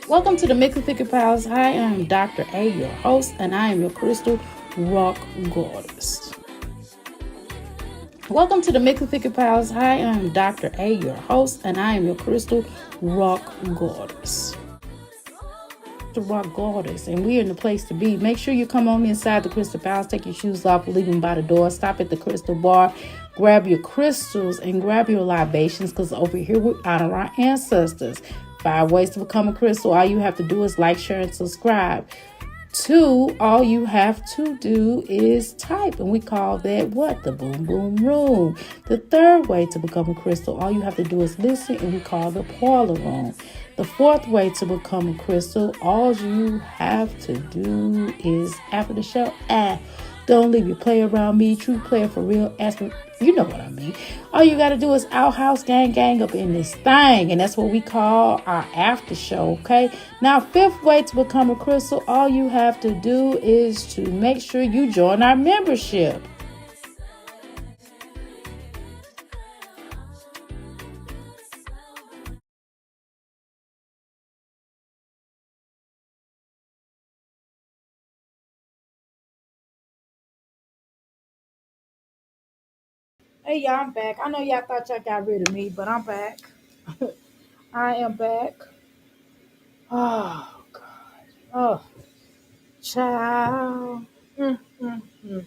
Welcome to the Mix and Pick Pals. Hi, I'm Dr. A, your host, and I am your crystal rock goddess. Welcome to the Mix and Pick Pals. Hi, I'm Dr. A, your host, and I am your crystal rock goddess. The rock goddess, and we're in the place to be. Make sure you come on inside the crystal palace, take your shoes off, leave them by the door, stop at the crystal bar, grab your crystals and grab your libations, because over here we honor our ancestors. 5 ways to become a crystal. All you have to do is like, share, and subscribe. 2, all you have to do is type, and we call that what? The boom boom room. The 3rd way to become a crystal, all you have to do is listen, and we call the parlor room. The 4th way to become a crystal, all you have to do is after the show, don't leave your play around me, true player for real, ask me, you know what I mean. All you got to do is outhouse gang up in this thing, and that's what we call our after show, okay? Now, 5th way to become a crystal, all you have to do is to make sure you join our membership. Hey, y'all, I'm back. I know y'all thought y'all got rid of me, but I'm back. I am back. Oh, God. Oh, child. Mm, mm, mm.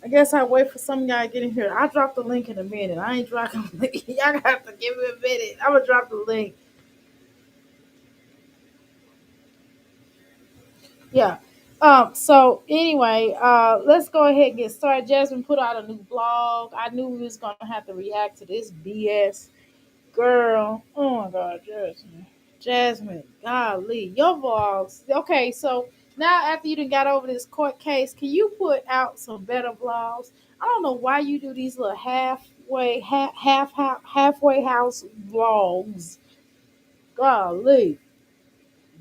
I guess I wait for some guy to get in here. I'll drop the link in a minute. I ain't dropping the link. Y'all gonna have to give me a minute. I'm gonna drop the link. Yeah. So anyway, let's go ahead and get started. Jasmine put out a new blog. I knew we was gonna have to react to this BS. Girl. Oh my god, Jasmine. Jasmine, golly. Your vlogs. Okay, so now after you done got over this court case, can you put out some better vlogs? I don't know why you do these little halfway house vlogs. Golly.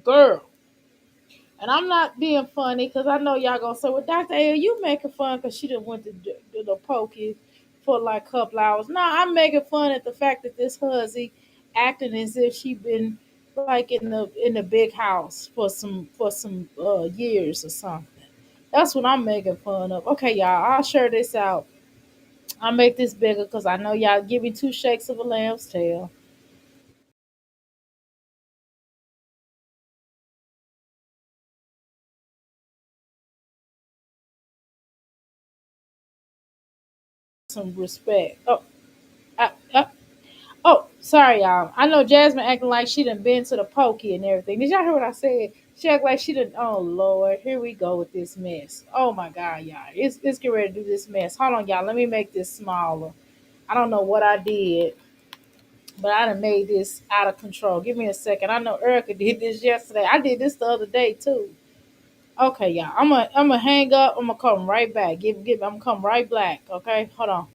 Girl. And I'm not being funny because I know y'all gonna say, "Well, Dr. A, you making fun because she didn't went to the pokey for like a couple hours." No, I'm making fun at the fact that this hussy acting as if she been like in the big house for some years or something. That's what I'm making fun of. Okay, y'all, I'll share this out. I'll make this bigger because I know y'all give me 2 shakes of a lamb's tail. Some respect. Uh, Oh, sorry, y'all. I know Jasmine acting like she done been to the pokey and everything. Did y'all hear what I said? She act like she done. Oh Lord, here we go with this mess. Oh my God, y'all. It's getting ready to do this mess. Hold on, y'all. Let me make this smaller. I don't know what I did, but I done made this out of control. Give me a second. I know Erica did this yesterday. I did this the other day too. Okay, y'all. I'm gonna hang up. I'm gonna come right back. I'm gonna come right back. Okay, hold on.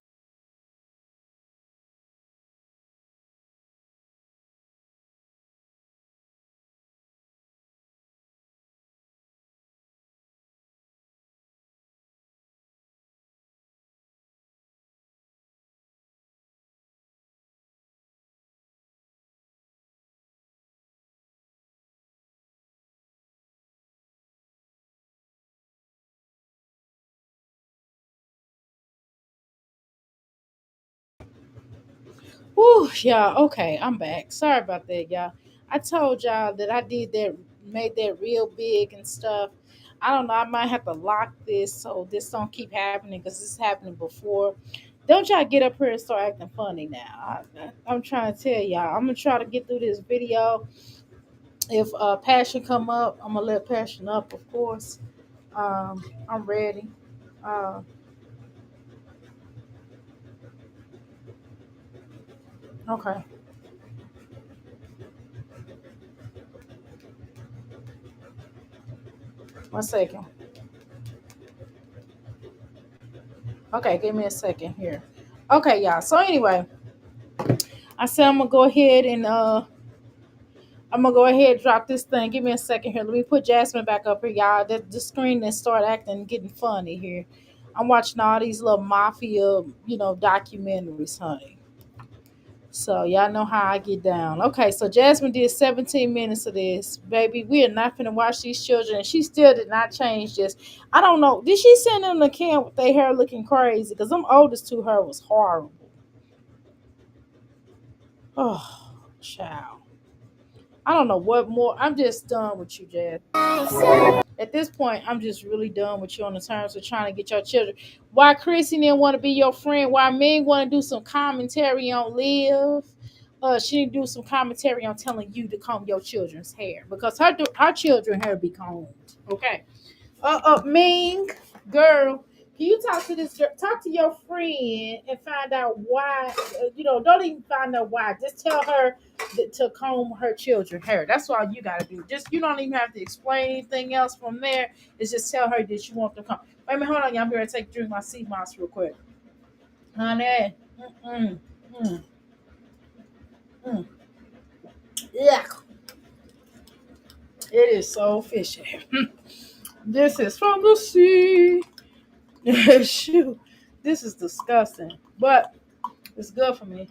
Whew, y'all. Okay, I'm back. Sorry about that, y'all. I told y'all that I did that, made that real big and stuff. I don't know. I might have to lock this so this don't keep happening because this happened before. Don't y'all get up here and start acting funny now. I'm trying to tell y'all. I'm gonna try to get through this video. If passion come up, I'm gonna let passion up, of course. I'm ready. Uh, okay, 1 second. Okay, give me a second here. Okay, y'all. So anyway, I said I'm gonna go ahead and drop this thing. Give me a second here. Let me put Jasmine back up here, y'all. The screen that start acting getting funny here. I'm watching all these little mafia, documentaries, honey. So y'all know how I get down. Okay, so Jasmine did 17 minutes of this. Baby, we are not finna watch these children. And she still did not change this. I don't know. Did she send them the camp with their hair looking crazy? Because them oldest to her was horrible. Oh, child. I don't know what more. I'm just done with you, Jazz. At this point, I'm just really done with you on the terms of trying to get your children. Why Chrissy didn't want to be your friend? Why Ming want to do some commentary on Live? She didn't do some commentary on telling you to comb your children's hair because her children hair be combed. Okay. Ming, girl, can you talk to this girl? Talk to your friend and find out why. Don't even find out why. Just tell her to comb her children's hair. That's all you gotta do. Just you don't even have to explain anything else from there. It's just tell her that you want them to come. Wait a minute, hold on, y'all. I'm gonna take a drink of my sea moss real quick, honey. Mm-mm, mm, mm. Yeah, it is so fishy. This is from the sea. Shoot, this is disgusting, but it's good for me.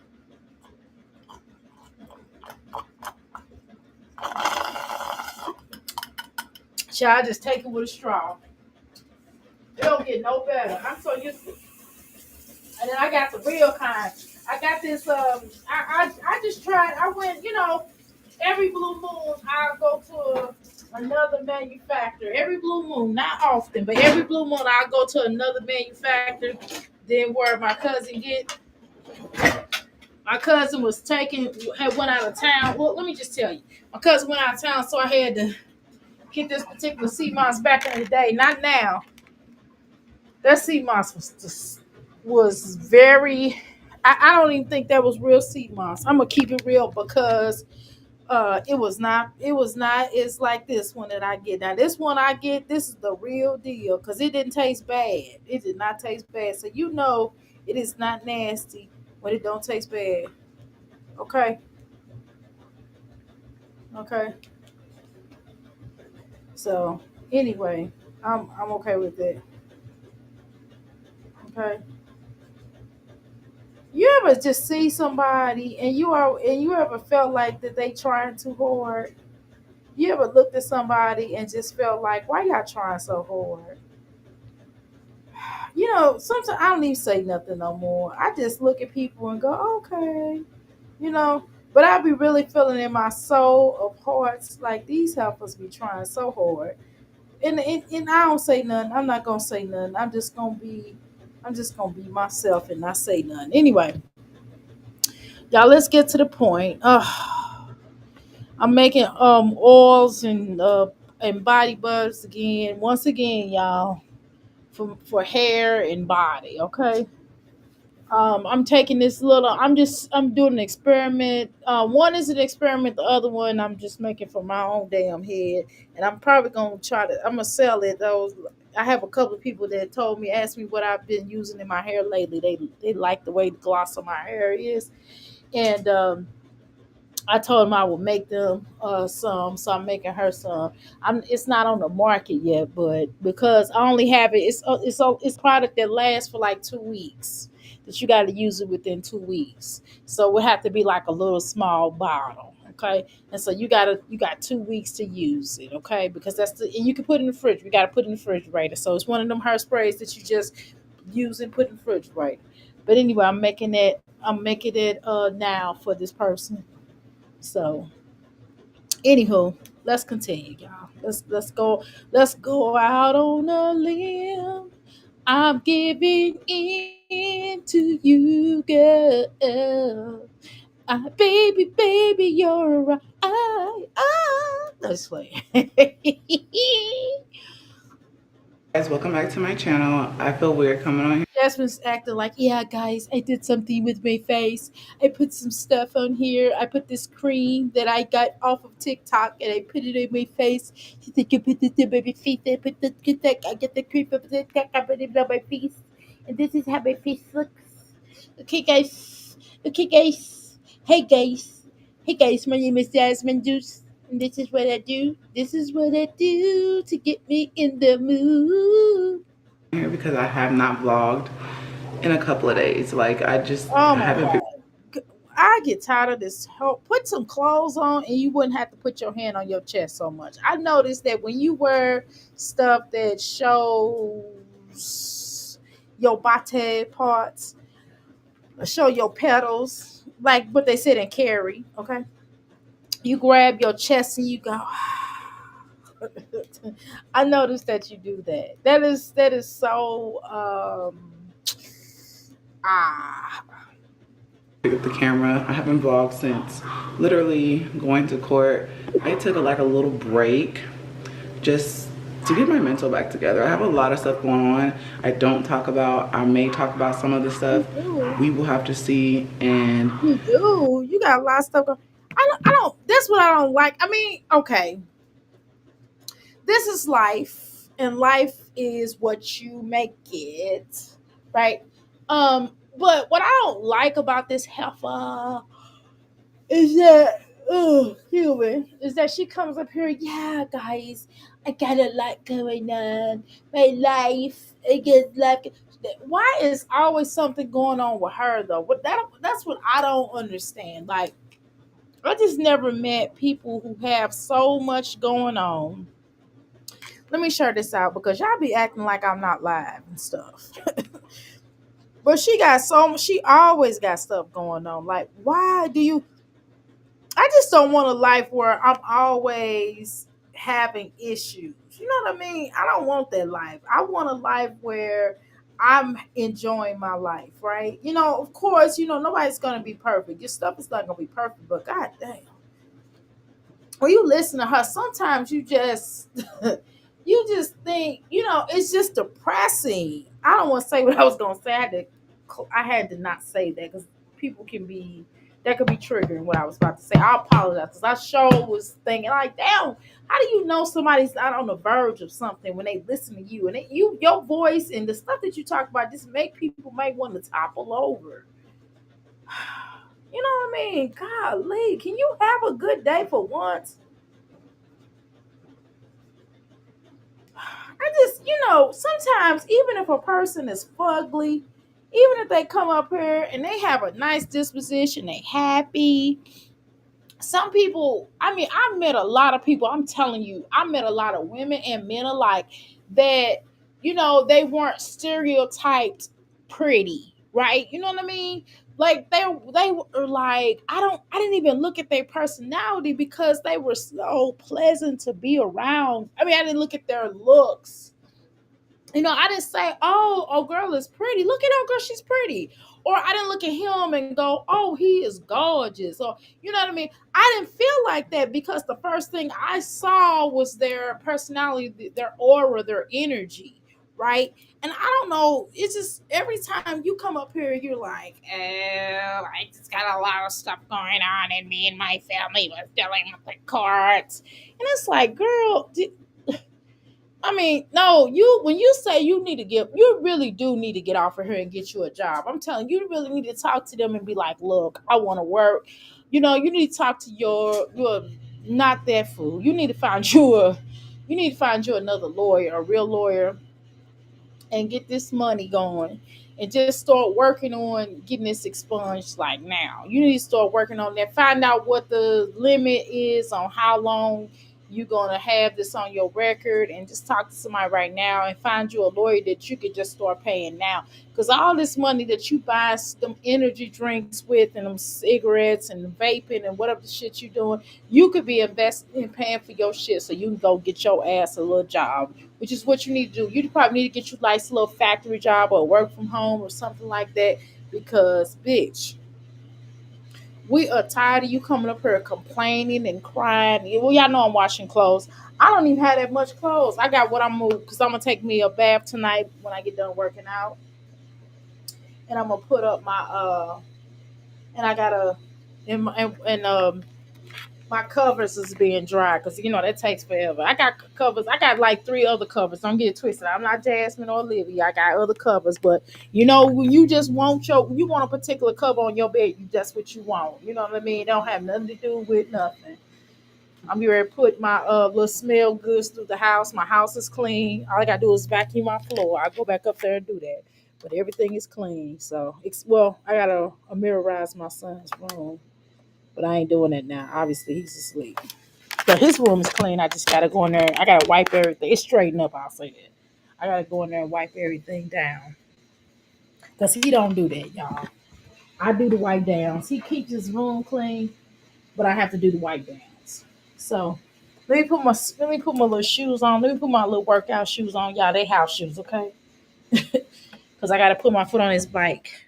Child, I just take it with a straw. It don't get no better. I'm so used to. And then I got the real kind. I got this. I just tried. I went. Every blue moon I go to another manufacturer. Every blue moon, not often, but every blue moon I go to another manufacturer. Then where my cousin get. My cousin was had went out of town. Well, let me just tell you, my cousin went out of town, so I had to get this particular sea moss back in the day. Not now. That sea moss was very. I don't even think that was real sea moss. I'm gonna keep it real because it was not. It's like this one that I get. Now this one I get, this is the real deal because it didn't taste bad. It did not taste bad. So it is not nasty when it don't taste bad. Okay. Okay. So anyway, I'm okay with it. Okay. You ever just see somebody and you ever felt like that they trying too hard? You ever looked at somebody and just felt like, why y'all trying so hard? Sometimes I don't even say nothing no more. I just look at people and go, okay, you know. But I be really feeling in my soul of hearts like these helpers be trying so hard. And I don't say nothing. I'm not gonna say nothing. I'm just gonna be myself and not say nothing. Anyway, y'all, let's get to the point. I'm making oils and body butters again. Once again, y'all, for hair and body. Okay. I'm taking this little. I'm doing an experiment. One is an experiment. The other one I'm just making for my own damn head, and I'm probably gonna try to. I'm gonna sell it. Those I have a couple of people that asked me what I've been using in my hair lately. They like the way the gloss of my hair is, and I told him I would make them some, so I'm making her some. It's not on the market yet, but because I only have it, it's product that lasts for like 2 weeks. That you got to use it within 2 weeks, so it would have to be like a little small bottle, okay? And so you got 2 weeks to use it, okay? Because and you can put it in the fridge. You got to put it in the refrigerator. So it's one of them hair sprays that you just use and put in the refrigerator. But anyway, I'm making it. I'm making it now for this person. So, anywho, let's continue, y'all. Let's go out on a limb. I'm giving in. into you, girl. Baby, baby, you're right. That's funny. Guys, welcome back to my channel. I feel weird coming on here. Jasmine's acting like, yeah, guys, I did something with my face. I put some stuff on here. I put this cream that I got off of TikTok and I put it in my face. She said, you put this in my face. I put the TikTok. I get the cream from TikTok. I put it on my face. And this is how my face looks. Okay, guys. Okay, guys. Hey, guys. Hey, guys. My name is Jasmine Juice. And this is what I do. This is what I do to get me in the mood. Here because I have not vlogged in a couple of days. Like I just Oh my haven't been. god. I get tired of this whole put some clothes on and you wouldn't have to put your hand on your chest so much. I noticed that when you wear stuff that shows your bate parts, show your pedals, like what they said in Carrie, okay? You grab your chest and you go I noticed that you do that. That is so ah Pick up the camera. I haven't vlogged since literally going to court. I took like a little break just to get my mental back together. I have a lot of stuff going on. I don't talk about. I may talk about some of the you stuff. do. We will have to see. And You do. You got a lot of stuff going. I don't. That's what I don't like. I mean, okay, this is life, and life is what you make it, right? But what I don't like about this heifer is that, oh, human, is that she comes up here. Yeah, guys, I got a lot going on. My life, I get like. Why is always something going on with her though? What that's what I don't understand. Like I just never met people who have so much going on. Let me share this out because y'all be acting like I'm not live and stuff. But she got she always got stuff going on. Like, why do you I just don't want a life where I'm always having issues. You know what I mean? I don't want that life. I want a life where I'm enjoying my life, right? Of course, nobody's gonna be perfect. Your stuff is not gonna be perfect, but god damn, when you listen to her, sometimes you just you just think, it's just depressing. I don't want to say what I was gonna say. I had to not say that because people can be that could be triggering what I was about to say. I apologize because I sure was thinking like, damn, how do you know somebody's not on the verge of something when they listen to you and your voice and the stuff that you talk about just make people might want to topple over. You know what I mean? Golly, can you have a good day for once? I just, sometimes even if a person is fugly, even if they come up here and they have a nice disposition, they happy. Some people, I mean, I've met a lot of people. I'm telling you, I met a lot of women and men alike that, they weren't stereotyped pretty, right? You know what I mean? Like they were like, I didn't even look at their personality because they were so pleasant to be around. I mean, I didn't look at their looks. I didn't say, oh, girl is pretty. Look at her, girl, she's pretty. Or I didn't look at him and go, oh, he is gorgeous. Or, you know what I mean? I didn't feel like that because the first thing I saw was their personality, their aura, their energy, right? And I don't know, it's just every time you come up here, you're like, oh, I just got a lot of stuff going on, and me and my family was dealing with the courts. And it's like, girl, I mean, no, when you say you really do need to get off of here and get you a job. I'm telling you, you really need to talk to them and be like, look, I want to work. You need to talk to your not that fool. You need to find you another lawyer, a real lawyer, and get this money going and just start working on getting this expunged like now. You need to start working on that. Find out what the limit is on how long you're gonna have this on your record, and just talk to somebody right now and find you a lawyer that you could just start paying now. Because all this money that you buy them energy drinks with and them cigarettes and vaping and whatever the shit you doing, you could be investing in paying for your shit so you can go get your ass a little job, which is what you need to do. You probably need to get you a nice little factory job or work from home or something like that. Because bitch, we are tired of you coming up here complaining and crying. Well, y'all know I'm washing clothes. I don't even have that much clothes. I got what I'm moving because I'm gonna take me a bath tonight when I get done working out, and I'm gonna put up my and I gotta and my covers is being dry because that takes forever. I got covers. I got like three other covers. Don't get it twisted. I'm not Jasmine or Olivia. I got other covers, but when you just you want a particular cover on your bed, that's what you want. You know what I mean? It don't have nothing to do with nothing. I'm here to put my little smell goods through the house. My house is clean. All I gotta do is vacuum my floor. I go back up there and do that. But everything is clean. So I gotta mirrorize my son's room. But I ain't doing it now. Obviously he's asleep. But his room is clean. I just gotta go in there. I gotta wipe everything. It's straightened up, I'll say that. I gotta go in there and wipe everything down. Because he don't do that, y'all. I do the wipe downs. He keeps his room clean, but I have to do the wipe downs. So let me put my little shoes on. Let me put my little workout shoes on. Y'all, they house shoes, okay? Because I gotta put my foot on his bike.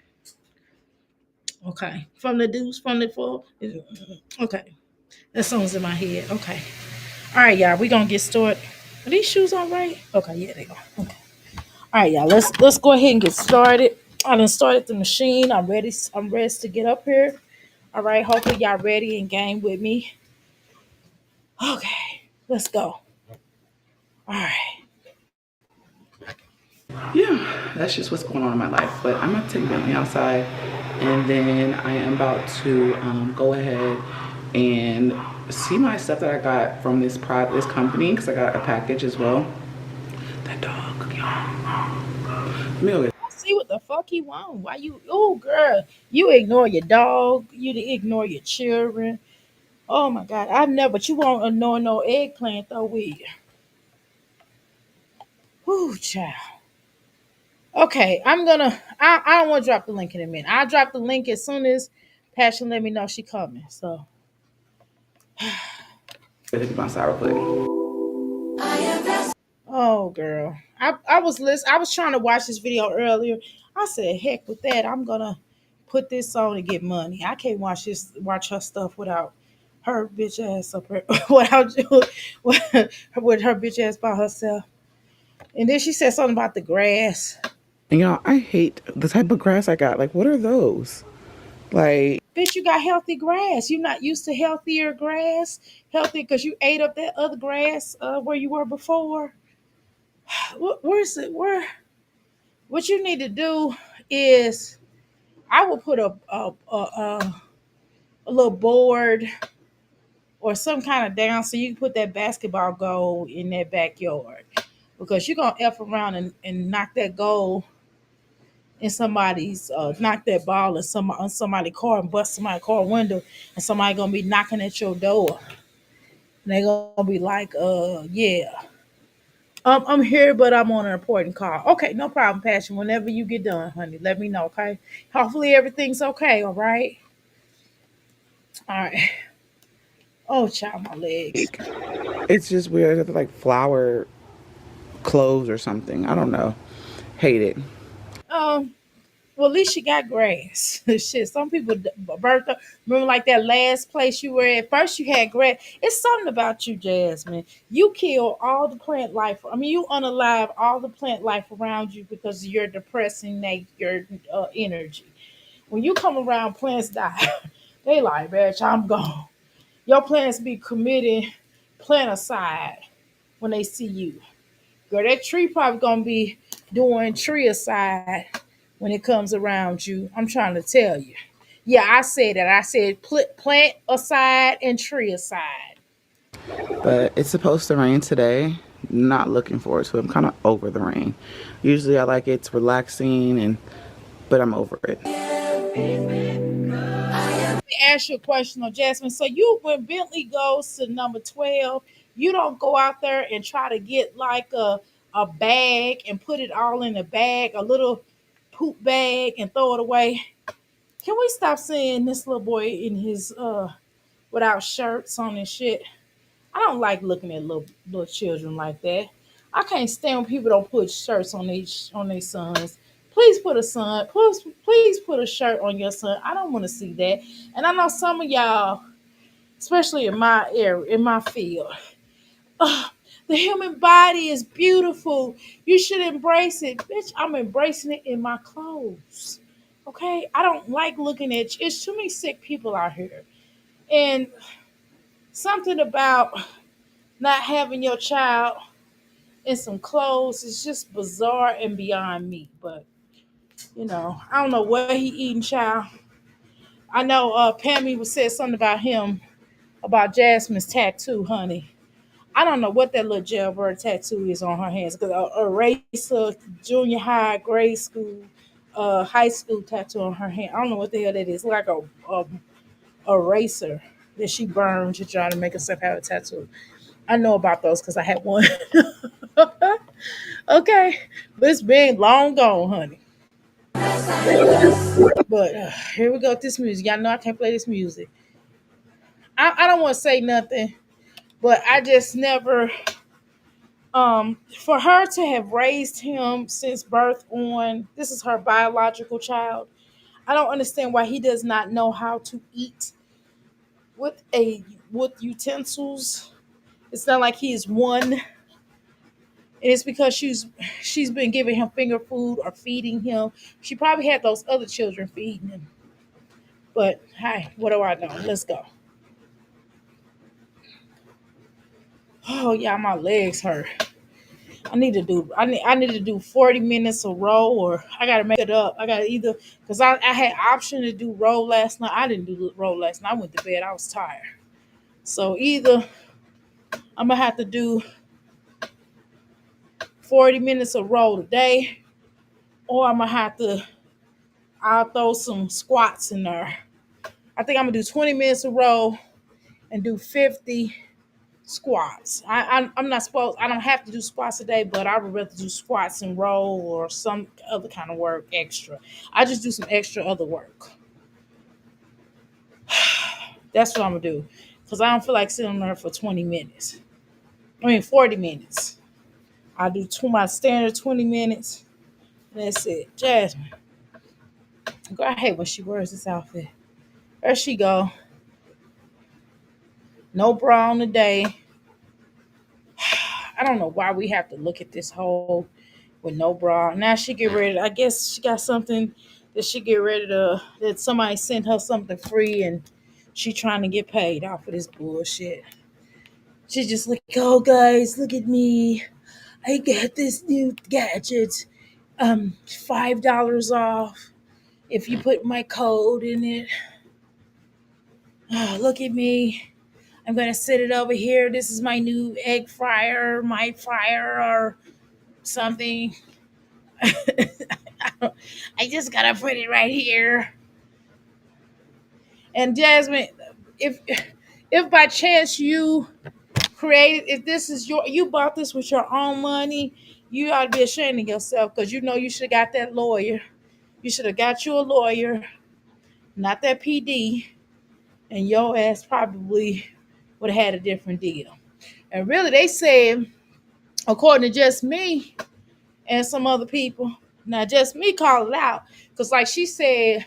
Okay. From the deuce, from the full. Okay. That song's in my head. Okay. All right, y'all. We gonna get started. Are these shoes all right? Okay, yeah, they go. Okay. All right, y'all. Let's go ahead and get started. I done started the machine. I'm ready. I'm ready to get up here. All right. Hopefully y'all ready and game with me. Okay. Let's go. All right. Yeah, that's just what's going on in my life. But I'm about to take Bentley outside, and then I am about to go ahead and see my stuff that I got from this company, because I got a package as well. That dog, y'all. Let me go get. See what the fuck he want. Why you? Oh, girl, you ignore your dog. You ignore your children. Oh my God, I've never. But you won't ignore no eggplant though, will you? Whoo, child. Okay, I don't want to drop the link in a minute. I'll drop the link as soon as Passion let me know she coming. So. Hit my sour quick. Oh, girl. I was listening. I was trying to watch this video earlier. I said, heck with that. I'm gonna put this on and get money. I can't watch her stuff without her bitch ass up here without with her bitch ass by herself. And then she said something about the grass. And y'all, I hate the type of grass I got. Like, what are those? Like, Bitch, you got healthy grass. You not used to healthier grass? Healthy because you ate up that other grass where you were before. Where's it? What you need to do is I will put a little board or some kind of down so you can put that basketball goal in that backyard, because you're gonna f around and knock that goal in somebody's knock that ball in somebody's car and bust somebody's car window, and somebody gonna be knocking at your door and they gonna be like, yeah. I'm here, but I'm on an important call. Okay, no problem, Passion. Whenever you get done, honey, let me know, okay? Hopefully everything's okay, all right? All right. Oh, child, my legs. it's just weird. It's like flower clothes or something. I don't know. Hate it. Um, well, at least you got grass. Shit, some people birth up. Remember, like that last place you were at. First, you had grass. It's something about you, Jasmine. You kill all the plant life. I mean, you unalive all the plant life around you because of your depressing your energy. When you come around, plants die. They like, bitch, I'm gone. Your plants be committed plant aside when they see you. Girl, that tree probably gonna be doing tree aside when it comes around you. I'm trying to tell you. Yeah, I said that. I said plant aside and tree aside. But it's supposed to rain today. Not looking forward to it. I'm kind of over the rain. Usually I like it. It's relaxing, but I'm over it. Let me ask you a question, though, Jasmine. So when Bentley goes to number 12, You don't go out there and try to get like a bag and put it all in a bag, a little poop bag, and throw it away. Can we stop seeing this little boy in his without shirts on and shit? I don't like looking at little children like that. I can't stand when people don't put shirts on their sons. Please put a son. Please put a shirt on your son. I don't want to see that. And I know some of y'all, especially in my area, in my field, ugh, the human body is beautiful. You should embrace it, bitch. I'm embracing it in my clothes. Okay, I don't like looking at. It's too many sick people out here, and something about not having your child in some clothes is just bizarre and beyond me. But I don't know what he eating, child. I know Pammy was said something about him about Jasmine's tattoo, honey. I don't know what that little jailbird tattoo is on her hands. Cause a eraser, junior high, grade school, high school tattoo on her hand. I don't know what the hell that is. Like a eraser that she burned to try to make herself have a tattoo. I know about those because I had one. Okay, but it's been long gone, honey. But here we go with this music. Y'all know I can't play this music. I don't want to say nothing, but I just never for her to have raised him since birth on, this is her biological child. I don't understand why he does not know how to eat with utensils. It's not like he is one. And it's because she's been giving him finger food or feeding him. She probably had those other children feeding him. But hey, what do I know? Let's go. Oh yeah, my legs hurt. I need to do 40 minutes of row, or I gotta make it up. I gotta either, because I had option to do row last night. I didn't do row last night. I went to bed. I was tired. So either I'm gonna have to do 40 minutes of row today, or I'm gonna have to I'll throw some squats in there. I think I'm gonna do 20 minutes of row and do 50 squats. I'm not supposed. I don't have to do squats today, but I would rather do squats and row or some other kind of work extra. I just do some extra other work. That's what I'm gonna do because I don't feel like sitting there for 20 minutes. I mean 40 minutes. I do my standard 20 minutes. That's it. Jasmine, girl, I hate when she wears this outfit. There she go. No bra on the day. I don't know why we have to look at this whole with no bra. Now she get ready. I guess she got something that she get ready to, that somebody sent her something free and she trying to get paid off of this bullshit. She just like, oh guys, look at me. I got this new gadget. $5 off if you put my code in it. Oh, look at me. I'm gonna set it over here. This is my new egg fryer, my fryer or something. I just gotta put it right here. And Jasmine, if if by chance you created, if this is you bought this with your own money, you ought to be ashamed of yourself because you know you should have got that lawyer. You should have got you a lawyer, not that PD, and your ass probably would have had a different deal. And really, they said, according to just me and some other people, now just me call it out, because like she said,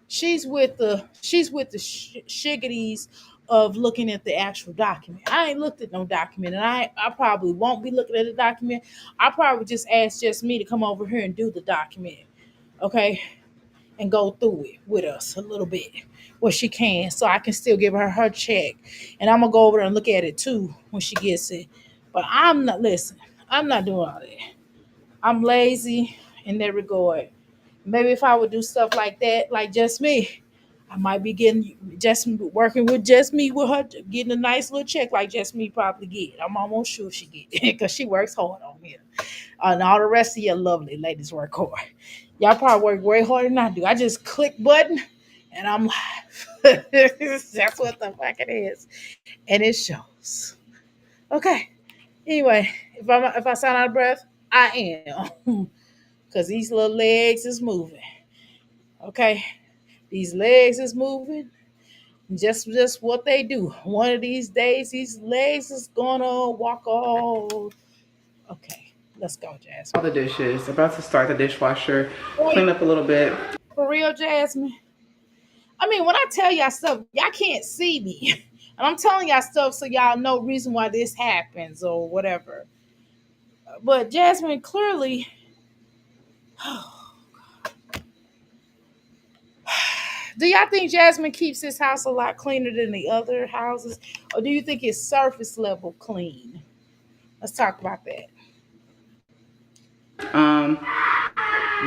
she's with the shiggities of looking at the actual document. I ain't looked at no document, and I probably won't be looking at the document. I probably just ask just me to come over here and do the document, okay, and go through it with us a little bit where she can, so I can still give her check, and I'm gonna go over there and look at it too when she gets it. But I'm not listen. I'm not doing all that. I'm lazy in that regard. Maybe if I would do stuff like that, like just me, I might be getting just working with just me with her, getting a nice little check like just me probably get. I'm almost sure she get it because she works hard on here. And all the rest of you lovely ladies work hard. Y'all probably work way harder than I do. I just click button and I'm live. That's what the fuck it is. And it shows. Okay. Anyway, if I sound out of breath, I am, because these little legs is moving. Okay, these legs is moving. Just what they do. One of these days, these legs is gonna walk all. Okay, let's go, All Jasmine. the dishes. About to start the dishwasher, Boy, clean up a little bit. for real, Jasmine. I mean, when I tell y'all stuff, y'all can't see me, and I'm telling y'all stuff so y'all know reason why this happens or whatever. But Jasmine, clearly, do y'all think Jasmine keeps this house a lot cleaner than the other houses, or do you think it's surface level clean? Let's talk about that. Um,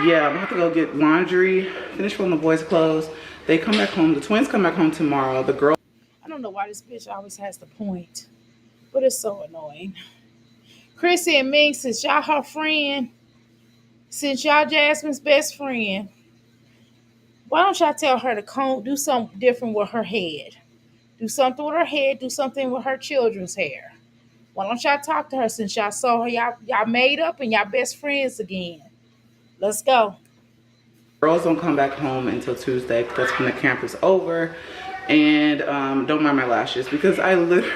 yeah, I'm about to go get laundry, finish folding the boys' clothes. They come back home. The twins come back home tomorrow. The girls I don't know why this bitch always has the point, but it's so annoying. Chrissy and Ming, since y'all her friend, since y'all Jasmine's best friend, why don't y'all tell her to do something different with her head? Do something with her head, do something with her children's hair. Why don't y'all talk to her since y'all saw her? Y'all made up and y'all best friends again. Let's go. girls don't come back home until Tuesday. That's when the camp is over. And don't mind my lashes because I literally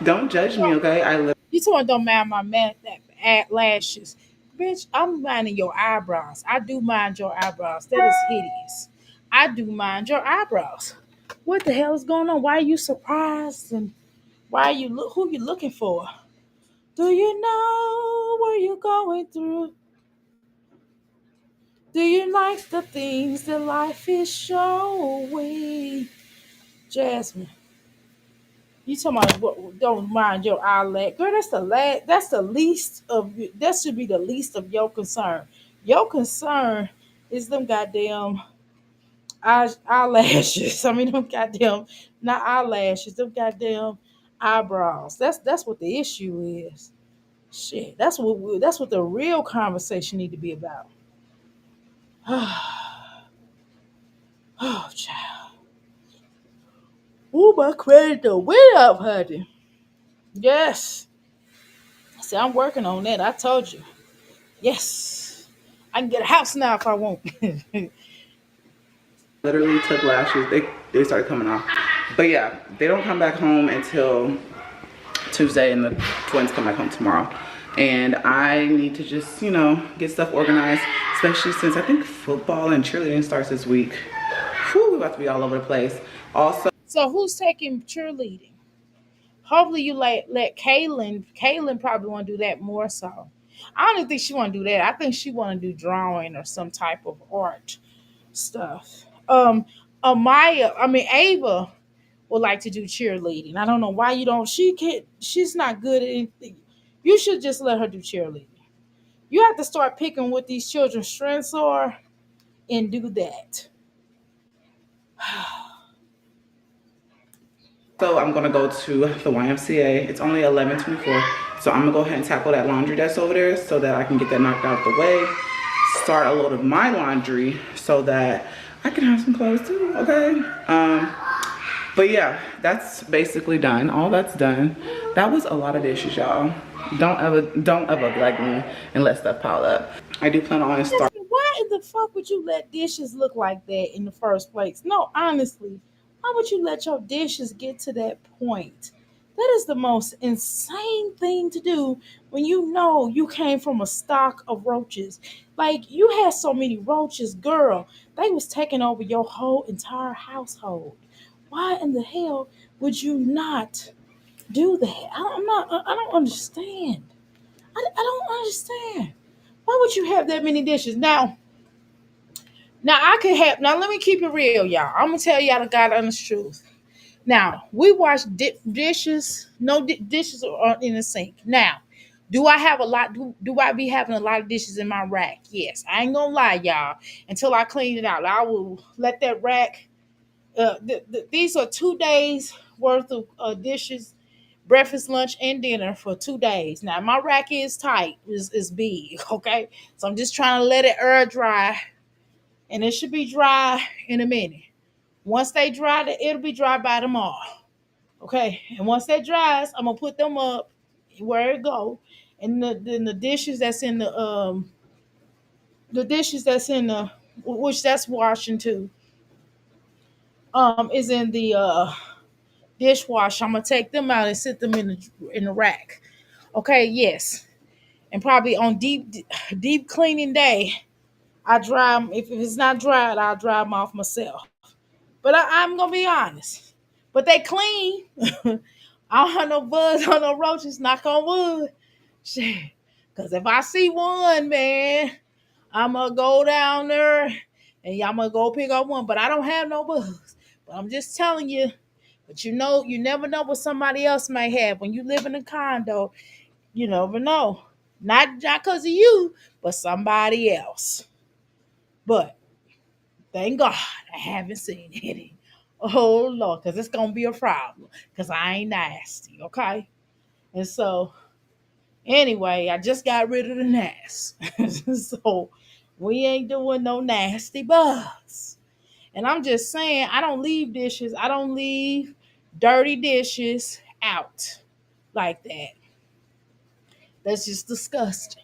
don't judge me, okay? I literally You told me don't mind my man that lashes. Bitch, I'm minding your eyebrows. I do mind your eyebrows. That is hideous. I do mind your eyebrows. What the hell is going on? Why are you surprised? And why are you who you looking for? Do you know what you're going through? Do you like the things that life is showing? Jasmine, you talking about don't mind your eyelash, girl? That's the least of that should be the least of your concern. Your concern is them goddamn eyelashes. I mean, them goddamn not eyelashes. Them goddamn eyebrows. That's what the issue is. Shit, that's what the real conversation need to be about. Oh, child. Ooh, my credit the way up, honey. Yes. See, I'm working on that. I told you. Yes. I can get a house now if I want. literally took lashes. They started coming off. But yeah, they don't come back home until Tuesday, and the twins come back home tomorrow. And I need to just, get stuff organized, especially since I think football and cheerleading starts this week. Whew, we're about to be all over the place. Also, So who's taking cheerleading? Hopefully you let Kaylin. Kaylin probably want to do that more so. I don't even think she want to do that. I think she want to do drawing or some type of art stuff. Amaya, I mean Ava would like to do cheerleading. I don't know why you don't. She can't. She's not good at anything. You should just let her do cheerleading. You have to start picking what these children's strengths are and do that. so I'm gonna go to the YMCA. It's only 11:24, so I'm gonna go ahead and tackle that laundry that's over there so that I can get that knocked out the way. Start a load of my laundry so that I can have some clothes too. Okay. But yeah, that's basically done. All that's done. That was a lot of dishes, y'all. Don't ever like me and let stuff pile up. I do plan on starting. Why in the fuck would you let dishes look like that in the first place? No, honestly, why would you let your dishes get to that point? That is the most insane thing to do when you know you came from a stock of roaches. Like you had so many roaches, girl. They was taking over your whole entire household. Why in the hell would you not do that? I'm not. I don't understand. I don't understand. Why would you have that many dishes? Now I could have. Now let me keep it real, y'all. I'm gonna tell y'all the God honest truth. Now we wash dishes. No dishes are in the sink. Now, do I have a lot? Do I be having a lot of dishes in my rack? Yes. I ain't gonna lie, y'all. Until I clean it out, I will let that rack. These are 2 days worth of dishes, breakfast, lunch, and dinner for 2 days. Now my rack is tight, is big, okay. So I'm just trying to let it air dry, and it should be dry in a minute. Once they dry, it'll be dry by tomorrow. Okay, and once that dries, I'm gonna put them up where it go, and then the dishes that's in the dishes that's in the which that's washing too, is in the dishwasher. I'm gonna take them out and sit them in the rack. Okay, yes, and probably on deep cleaning day, I dry 'em. If it's not dried, I'll dry them off myself. But I'm gonna be honest. But they clean. I don't have no bugs or no roaches. Knock on wood. Shit. Cause if I see one, man, I'ma go down there and y'all gonna go pick up one. But I don't have no bugs. But I'm just telling you. But you know, you never know what somebody else may have. When you live in a condo, you never know. Not because of you, but somebody else. But thank God I haven't seen any. Oh Lord, because it's gonna be a problem. Because I ain't nasty, okay? And so anyway, I just got rid of the nasty. So we ain't doing no nasty bugs. And I'm just saying, I don't leave dishes, I don't leave dirty dishes out like that. That's just disgusting.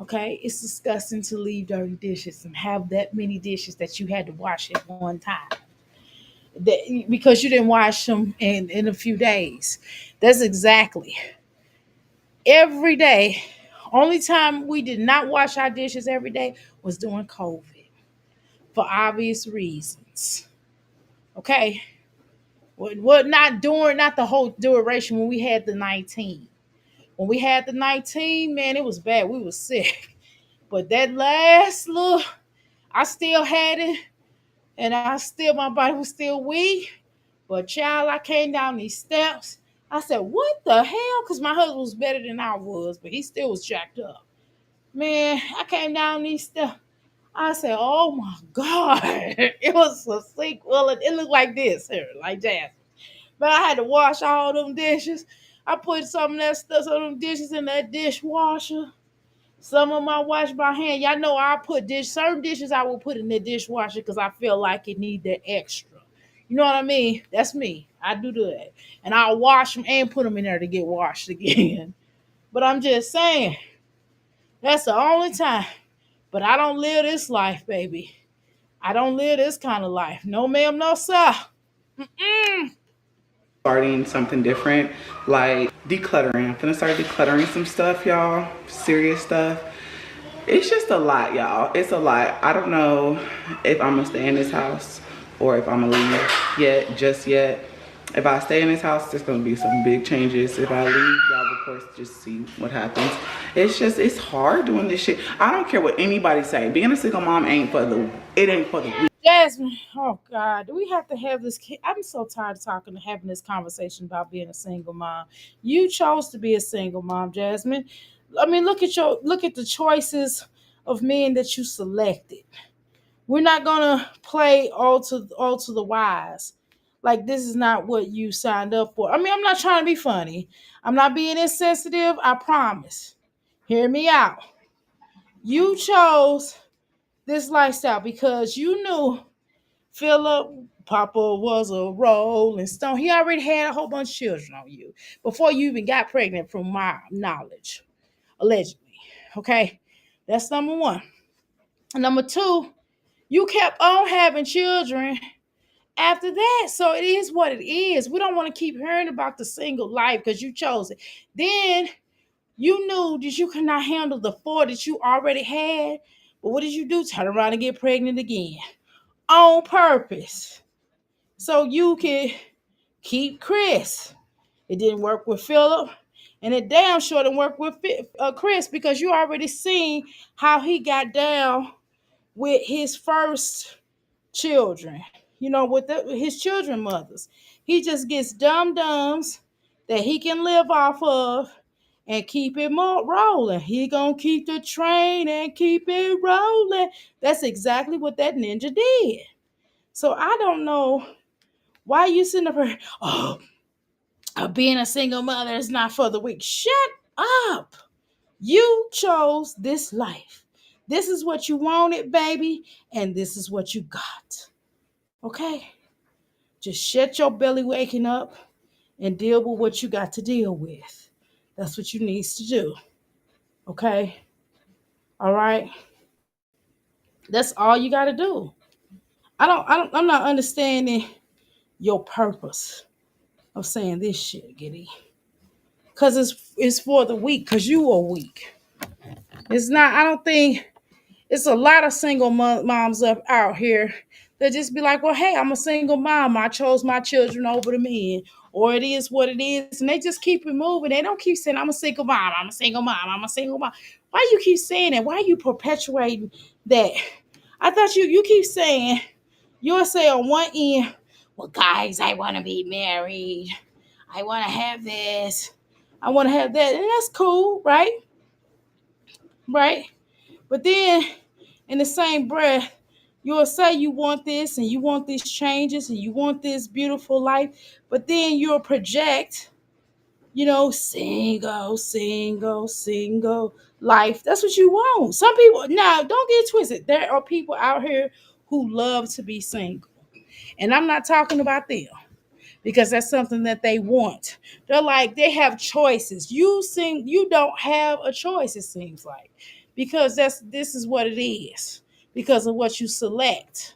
Okay, it's disgusting to leave dirty dishes and have that many dishes that you had to wash at one time. That because you didn't wash them in a few days. That's exactly every day. Only time we did not wash our dishes every day was during COVID for obvious reasons. Okay, what not during not the whole duration when we had the 19. When we had the 19, man, it was bad. We was sick. But that last little, I still had it, and I still my body was still weak. But child, I came down these steps. I said, "What the hell?" Because my husband was better than I was, but he still was jacked up. Man, I came down these steps. I said, "Oh my God!" It was a sequel. It looked like this here, like Jazzy. But I had to wash all them dishes. I put some of that stuff, some of them dishes in that dishwasher. Some of my wash by hand. Y'all know I put certain dishes I will put in the dishwasher because I feel like it need that extra. You know what I mean? That's me. I do that. And I'll wash them and put them in there to get washed again. But I'm just saying, that's the only time. But I don't live this life, baby. I don't live this kind of life. No, ma'am, no, sir. Mm-mm. Starting something different, like decluttering. I'm gonna start decluttering some stuff, y'all. Serious stuff. It's just a lot, y'all. It's a lot. I don't know if I'm gonna stay in this house or if I'm gonna leave just yet. If I stay in this house, there's gonna be some big changes. If I leave, y'all of course just see what happens. It's hard doing this shit. I don't care what anybody say. Being a single mom ain't for the weak. Jasmine, oh God, do we have to have this? I'm so tired of talking and having this conversation about being a single mom. You chose to be a single mom, Jasmine. I mean, look at the choices of men that you selected. We're not gonna play all to the wise. Like this is not what you signed up for. I mean, I'm not trying to be funny. I'm not being insensitive. I promise. Hear me out. You chose this lifestyle because you knew Philip Papa was a rolling stone. He already had a whole bunch of children on you before you even got pregnant, from my knowledge, allegedly. Okay, that's number one. And number two, you kept on having children after that. So it is what it is. We don't want to keep hearing about the single life because you chose it. Then you knew that you could not handle the four that you already had. But what did you do? Turn around and get pregnant again on purpose so you could keep Chris. It didn't work with Philip, and it damn sure didn't work with Chris because you already seen how he got down with his first children. You know, with his children mothers, he just gets dum-dums that he can live off of and keep it more rolling. He gonna keep the train and keep it rolling. That's exactly what that ninja did. So I don't know why you sitting up here. Oh, being a single mother is not for the weak. Shut up. You chose this life. This is what you wanted, baby, and this is what you got. Okay? Just shut your belly waking up and deal with what you got to deal with. That's what you needs to do. Okay? All right? That's all you got to do. I'm not understanding your purpose of saying this shit, Giddy. Cause it's for the weak, cause you are weak. It's not, I don't think it's a lot of single moms up out here that just be like, well, hey, I'm a single mom. I chose my children over the men. Or it is what it is. And they just keep it moving. They don't keep saying, I'm a single mom. I'm a single mom. I'm a single mom. Why you keep saying that? Why are you perpetuating that? I thought you keep saying, you'll say on one end, well, guys, I want to be married. I want to have this. I want to have that. And that's cool, right? Right? But then in the same breath, you'll say you want this and you want these changes and you want this beautiful life, but then you'll project, single, single, single life. That's what you want. Some people, now don't get twisted. There are people out here who love to be single. And I'm not talking about them because that's something that they want. They're like, they have choices. You don't have a choice, it seems like. Because this is what it is. Because of what you select.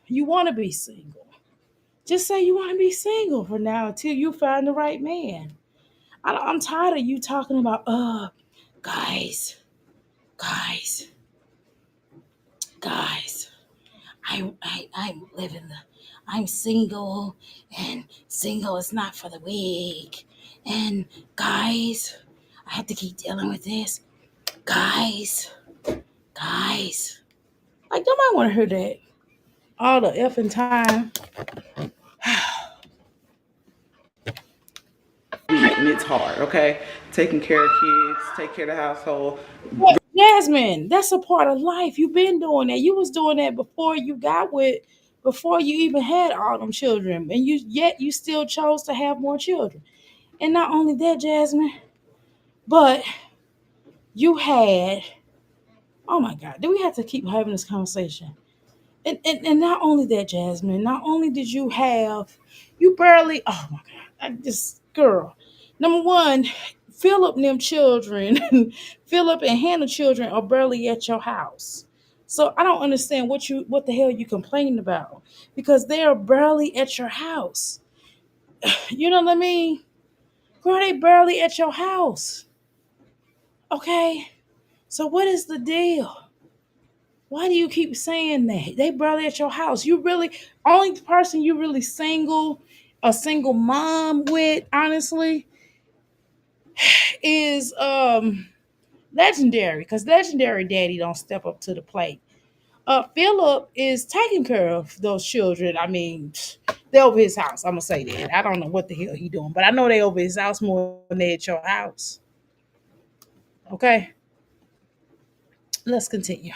You want to be single. Just say you want to be single for now until you find the right man. I'm tired of you talking about guys, guys, guys. I'm living the I'm single and single is not for the weak. And guys, I have to keep dealing with this. Guys, guys. Like nobody wanna hear that all the effing time. And it's hard, okay? Taking care of kids, take care of the household. But Jasmine, that's a part of life. You've been doing that. You was doing that before you even had all them children. And you still chose to have more children. And not only that, Jasmine, but you had, oh my God, do we have to keep having this conversation? And not only that, Jasmine, not only did you have, you barely, oh my God, girl. Number one, Philip and them children, Philip and Hannah children are barely at your house. So I don't understand what the hell you complaining about because they are barely at your house. You know what I mean? Girl, they barely at your house. Okay? So what is the deal? Why do you keep saying that? They barely at your house. You really only person you really a single mom with, honestly, is legendary. Because legendary daddy don't step up to the plate. Philip is taking care of those children. I mean, they're over his house. I'm gonna say that. I don't know what the hell he doing, but I know they over his house more than they at your house. Okay, let's continue.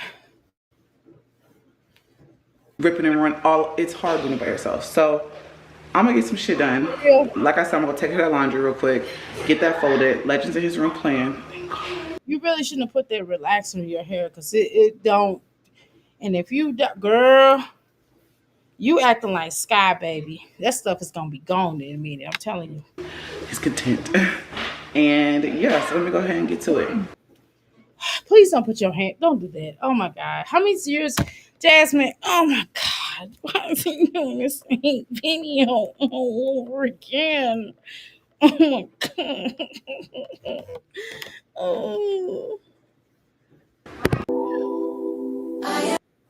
Ripping and run all, it's hard when you're by yourself. So I'm gonna get some shit done. Yeah. Like I said, I'm gonna take care of that laundry real quick, get that folded. Legends in his room playing. You really shouldn't have put that relaxer in your hair because it don't. And if girl, you acting like Sky Baby. That stuff is gonna be gone in a minute. I'm telling you. He's content. And yeah, so let me go ahead and get to it. Please don't put your hand. Don't do that. Oh my God. How many years, Jasmine? Oh my God. Why is he doing the same video all over again? Oh my God. Oh.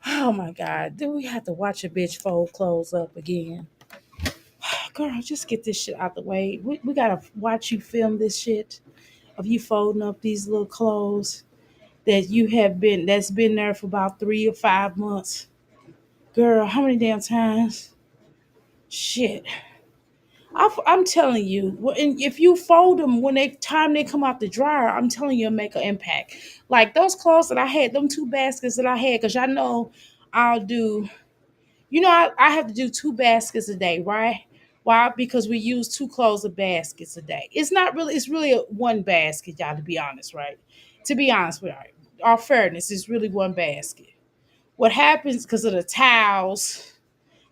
Oh my God. Do we have to watch a bitch fold clothes up again? Girl, just get this shit out the way. We gotta watch you film this shit of you folding up these little clothes that's been there for about 3 or 5 months. Girl, how many damn times? Shit. I'm telling you, if you fold them when they come out the dryer, I'm telling you, it'll make an impact. Like those clothes that I had, them 2 baskets that I had, because I know I'll do, I have to do 2 baskets a day, right? Why? Because we use 2 clothes of baskets a day. It's really one basket, y'all, to be honest, right? To be honest with you, our fairness is really one basket. What happens because of the towels?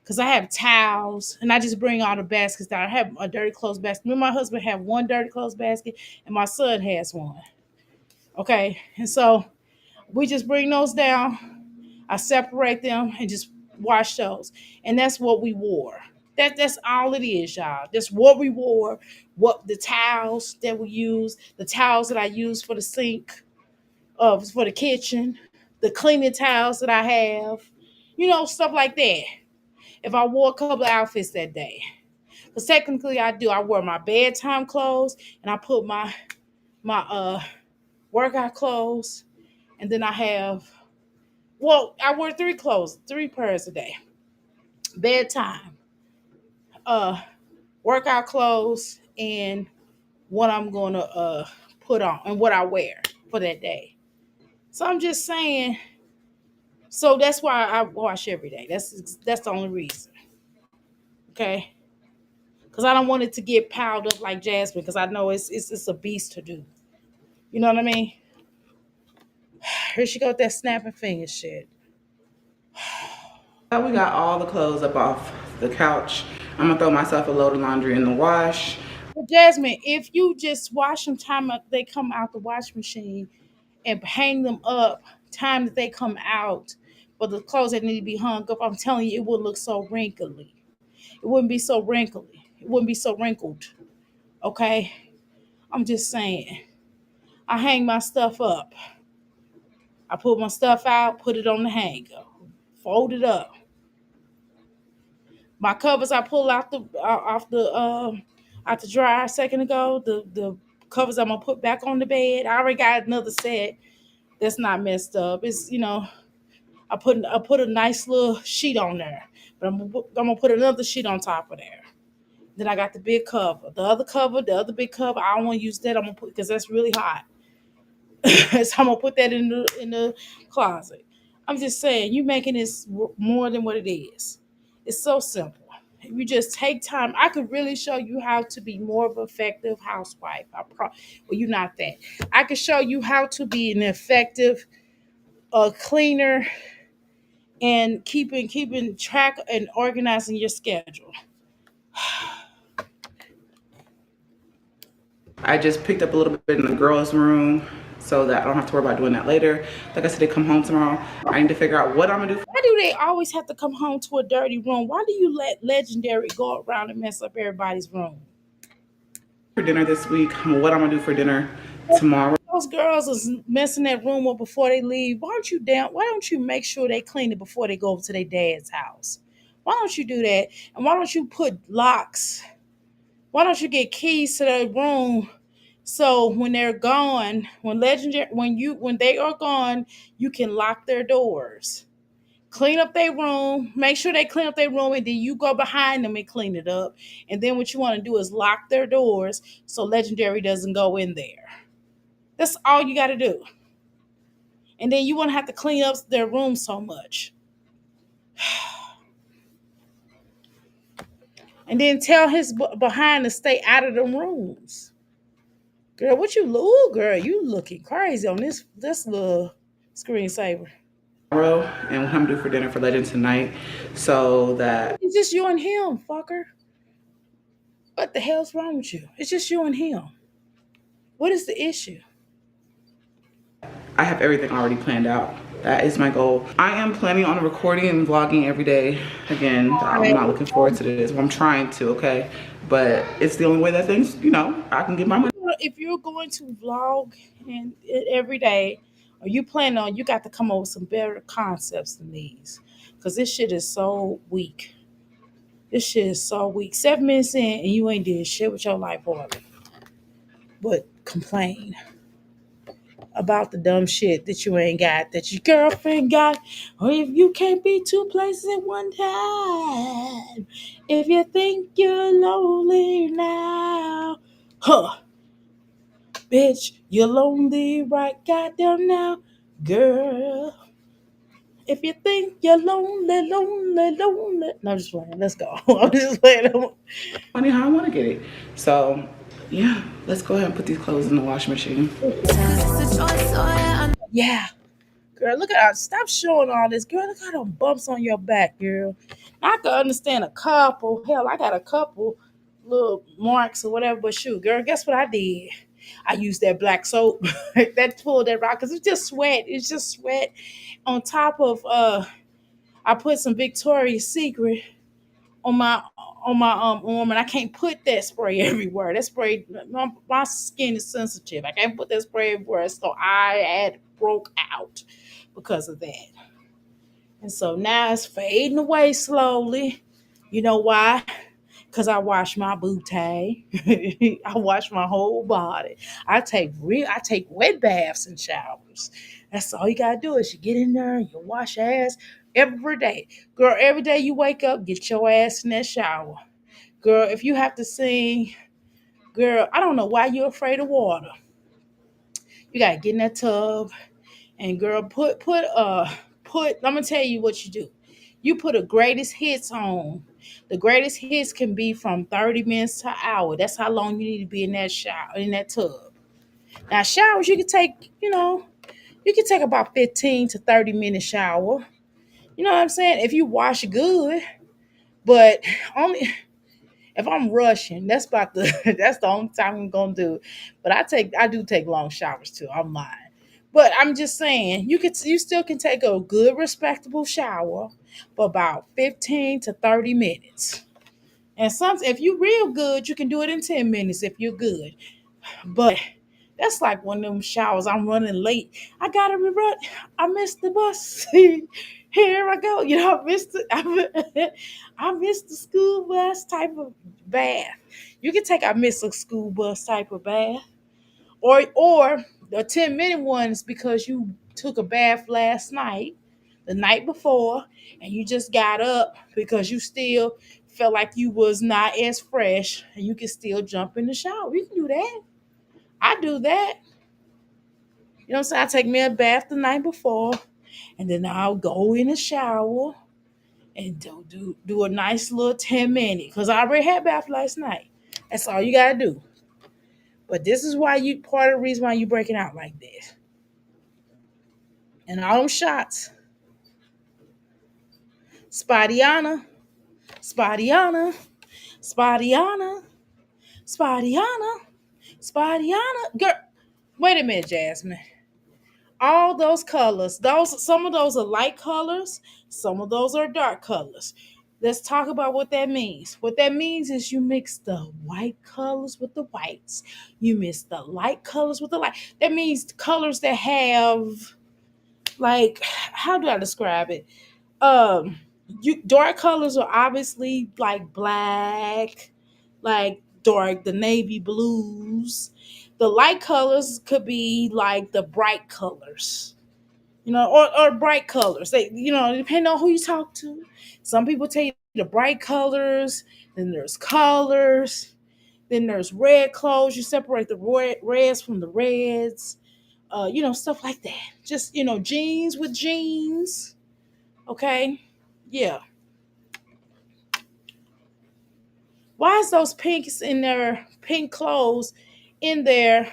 because I have towels and I just bring all the baskets down. I have a dirty clothes basket. Me and my husband have one dirty clothes basket, and my son has one. Okay, and so we just bring those down. I separate them and just wash those, and that's what we wore. That's all it is, y'all. That's what we wore. What the towels that we use, the towels that I use for the sink, for the kitchen, the cleaning towels that I have, stuff like that. If I wore a couple of outfits that day, because technically I do. I wear my bedtime clothes and I put my workout clothes, and then I have I wear three pairs a day. Bedtime, uh, workout clothes, and what I'm gonna put on and what I wear for that day. So I'm just saying. So that's why I wash every day. That's the only reason. Okay, because I don't want it to get piled up like Jasmine. Because I know it's a beast to do. You know what I mean? Here she go with that snapping finger shit. We got all the clothes up off the couch. I'm gonna throw myself a load of laundry in the wash. But Jasmine, if you just wash them they come out the wash machine and hang them up time that they come out, but the clothes that need to be hung up, I'm telling you, it wouldn't look so wrinkly. It wouldn't be so wrinkly. It wouldn't be so wrinkled. Okay? I'm just saying. I hang my stuff up. I put my stuff out, put it on the hanger, fold it up. My covers I pull out the out the dryer a second ago. The covers I'm gonna put back on the bed. I already got another set that's not messed up. It's I put a nice little sheet on there, but I'm gonna put another sheet on top of there. Then I got the big cover, the other big cover. I don't want to use that. I'm gonna put because that's really hot. So I'm gonna put that in the closet. I'm just saying, you making this more than what it is. It's so simple. If you just take time, I could really show you how to be more of an effective housewife. Well, you're not that. I could show you how to be an effective cleaner and keeping track and organizing your schedule. I just picked up a little bit in the girls' room so that I don't have to worry about doing that later. Like I said, they come home tomorrow. I need to figure out what I'm gonna do Why do they always have to come home to a dirty room? Why do you let Legendary go around and mess up everybody's room? for dinner this week, what I'm gonna do for dinner tomorrow. Those girls is messing that room up before they leave. Why don't you make sure they clean it before they go over to their dad's house? Why don't you do that? And why don't you put locks? Why don't you get keys to their room so when they're gone, when they are gone, you can lock their doors. Clean up their room, make sure they clean up their room, and then you go behind them and clean it up. And then what you want to do is lock their doors so Legendary doesn't go in there. That's all you got to do. And then you won't have to clean up their room so much. And then tell his behind to stay out of the rooms. Girl, girl, you looking crazy on this little screensaver. And what I'm gonna do for dinner for Legend tonight, so that It's just you and him, fucker. What the hell's wrong with you? It's just you and him. What is the issue? I have everything already planned out. That is my goal. I am planning on recording and vlogging every day. Again, I'm not looking forward to this. I'm trying to, okay? But it's the only way that things, I can get my money. If you're going to vlog and every day, or you plan on, you got to come up with some better concepts than these, because this shit is so weak. This shit is so weak. 7 minutes in, and you ain't did shit with your life, hardly, but complain about the dumb shit that you ain't got, that your girlfriend got, or if you can't be two places at one time. If you think you're lonely now, huh? Bitch, you're lonely right goddamn now, girl. If you think you're lonely, lonely, lonely. No, I'm just playing. Let's go. I'm just playing. Money how I want to get it. So, yeah, let's go ahead and put these clothes in the washing machine. Yeah. Girl, look at her. Stop showing all this. Girl, look at them bumps on your back, girl. I could understand a couple. Hell, I got a couple little marks or whatever. But shoot, girl, guess what I did? I used that black soap that pulled that rock because it's just sweat. It's just sweat on top of I put some Victoria's Secret on my arm, and I can't put that spray everywhere. That spray, my skin is sensitive. I can't put that spray everywhere, so I had broke out because of that. And so now it's fading away slowly. You know why? Because I wash my booty. I wash my whole body. I take wet baths and showers. That's all you gotta do is you get in there and you wash your ass every day. Girl, every day you wake up, get your ass in that shower. Girl, if you have to sing, girl, I don't know why you're afraid of water. You gotta get in that tub and girl, put I'm gonna tell you what you do. You put a greatest hits on. The greatest hits can be from 30 minutes to an hour. That's how long you need to be in that shower, in that tub. Now showers you can take, you can take about 15 to 30 minute shower. You know what I'm saying? If you wash good, but only if I'm rushing, that's about the that's the only time I'm gonna do it. But I do take long showers too. I'm lying. But I'm just saying, you still can take a good respectable shower for about 15 to 30 minutes. And some if you're real good, you can do it in 10 minutes if you're good. But that's like one of them showers. I'm running late. I gotta rerun. I missed the bus. Here I go. I missed the school bus type of bath. You can take I missed a school bus type of bath. Or the 10-minute ones because you took a bath last night, the night before, and you just got up because you still felt like you was not as fresh and you can still jump in the shower. You can do that. I do that. You know what I'm saying? I take me a bath the night before, and then I'll go in the shower and do a nice little 10 minute because I already had a bath last night. That's all you gotta do. But this is why you part of the reason why you breaking out like this. And all them shots, Spadiana, Spadiana, Spadiana, Spadiana, Spadiana. Girl, wait a minute, Jasmine. All those colors, those some of those are light colors, some of those are dark colors. Let's talk about what that means. What that means is you mix the white colors with the whites. You mix the light colors with the light. That means colors that have like how do I describe it? Um you dark colors are obviously like black, like dark the navy blues. The light colors could be like the bright colors, or bright colors. They, depending on who you talk to. Some people tell you the bright colors, then there's colors, then there's red clothes. You separate the reds from the reds, stuff like that. Just, jeans with jeans. Okay. Yeah. Why is those pinks in their pink clothes in there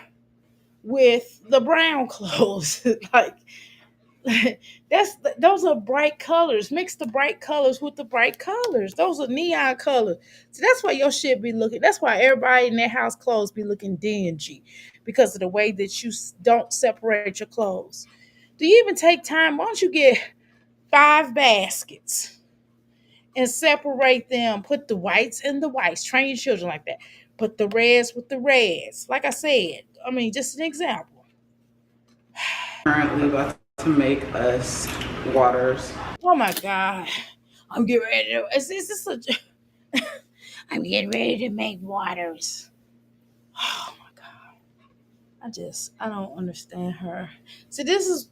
with the brown clothes? Like, those are bright colors. Mix the bright colors with the bright colors. Those are neon colors. So that's why your shit be looking. That's why everybody in their house clothes be looking dingy because of the way that you don't separate your clothes. Do you even take time? Why don't you get 5 baskets and separate them? Put the whites in the whites. Train your children like that. Put the reds with the reds. Like I said, I mean, just an example. Currently about to make us waters. Oh my God. I'm getting ready to. Is this I'm getting ready to make waters. Oh my God. I don't understand her. See, this is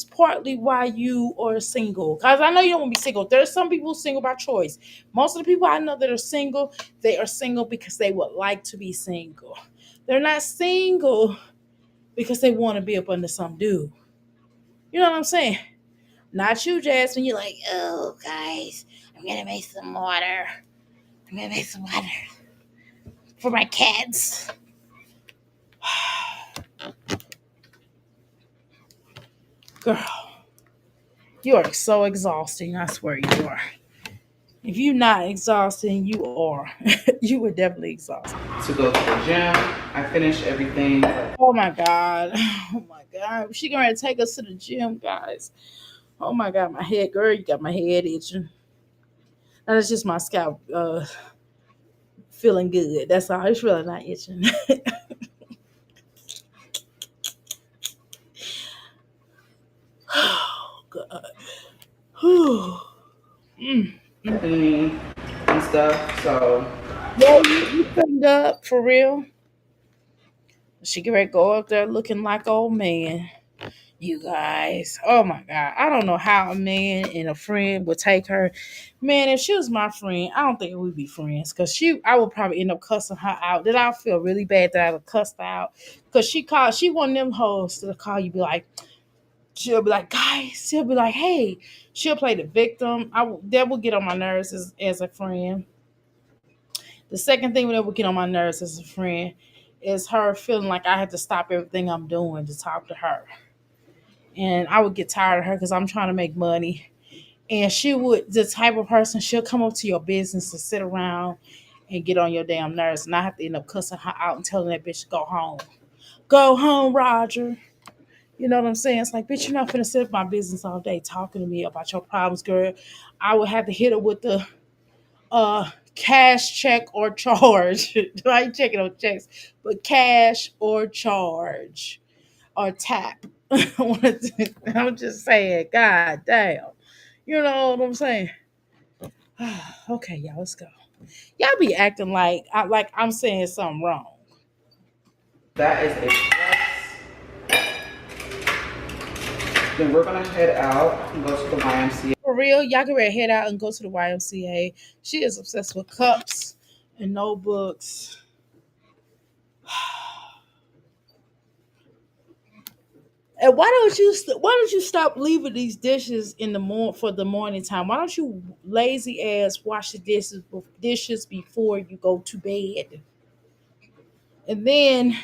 partly why you are single. Because I know you don't want to be single. There's some people single by choice. Most of the people I know that are single, they are single because they would like to be single. They're not single because they want to be up under some dude. You know what I'm saying? Not you, Jasmine. You're like, oh, guys, I'm going to make some water. I'm going to make some water for my cats. Girl, you are so exhausting. I swear you are. If you're not exhausted, you are. You were definitely exhausted. to go to the gym. I finished everything. Oh my God. Oh my God. She gonna take us to the gym, guys. Oh my God, my head, girl, you got my head itching. Now that's just my scalp feeling good. That's all. It's really not itching. Oh God. Whew. Mm. Cleaning and stuff. So Yeah, you cleaned up for real. She get ready to go up there looking like old man. You guys. Oh my God. I don't know how a man and a friend would take her. Man, if she was my friend, I don't think we'd be friends. Cause I would probably end up cussing her out. Then I'll feel really bad that I would cussed her out. Cause she one of them hoes to call you be like, she'll be like, guys, she'll be like, hey, she'll play the victim. That will get on my nerves as a friend. The second thing that would get on my nerves as a friend is her feeling like I have to stop everything I'm doing to talk to her. And I would get tired of her because I'm trying to make money. And she would, the type of person, she'll come up to your business to sit around and get on your damn nerves. And I have to end up cussing her out and telling that bitch to go home. Go home, Roger. You know what I'm saying? It's like, bitch, you're not finna sit at my business all day talking to me about your problems, girl. I would have to hit her with the cash, check, or charge. I ain't checking on checks, but cash or charge or tap. I'm just saying, God damn. You know what I'm saying? Okay, y'all, let's go. Y'all be acting like I'm saying something wrong. that is a plus. Then we're gonna head out and go to the YMCA. For real, y'all can ready to head out and go to the YMCA. She is obsessed with cups and notebooks. And why don't you stop leaving these dishes in the for the morning time? Why don't you lazy ass wash the dishes before you go to bed? And then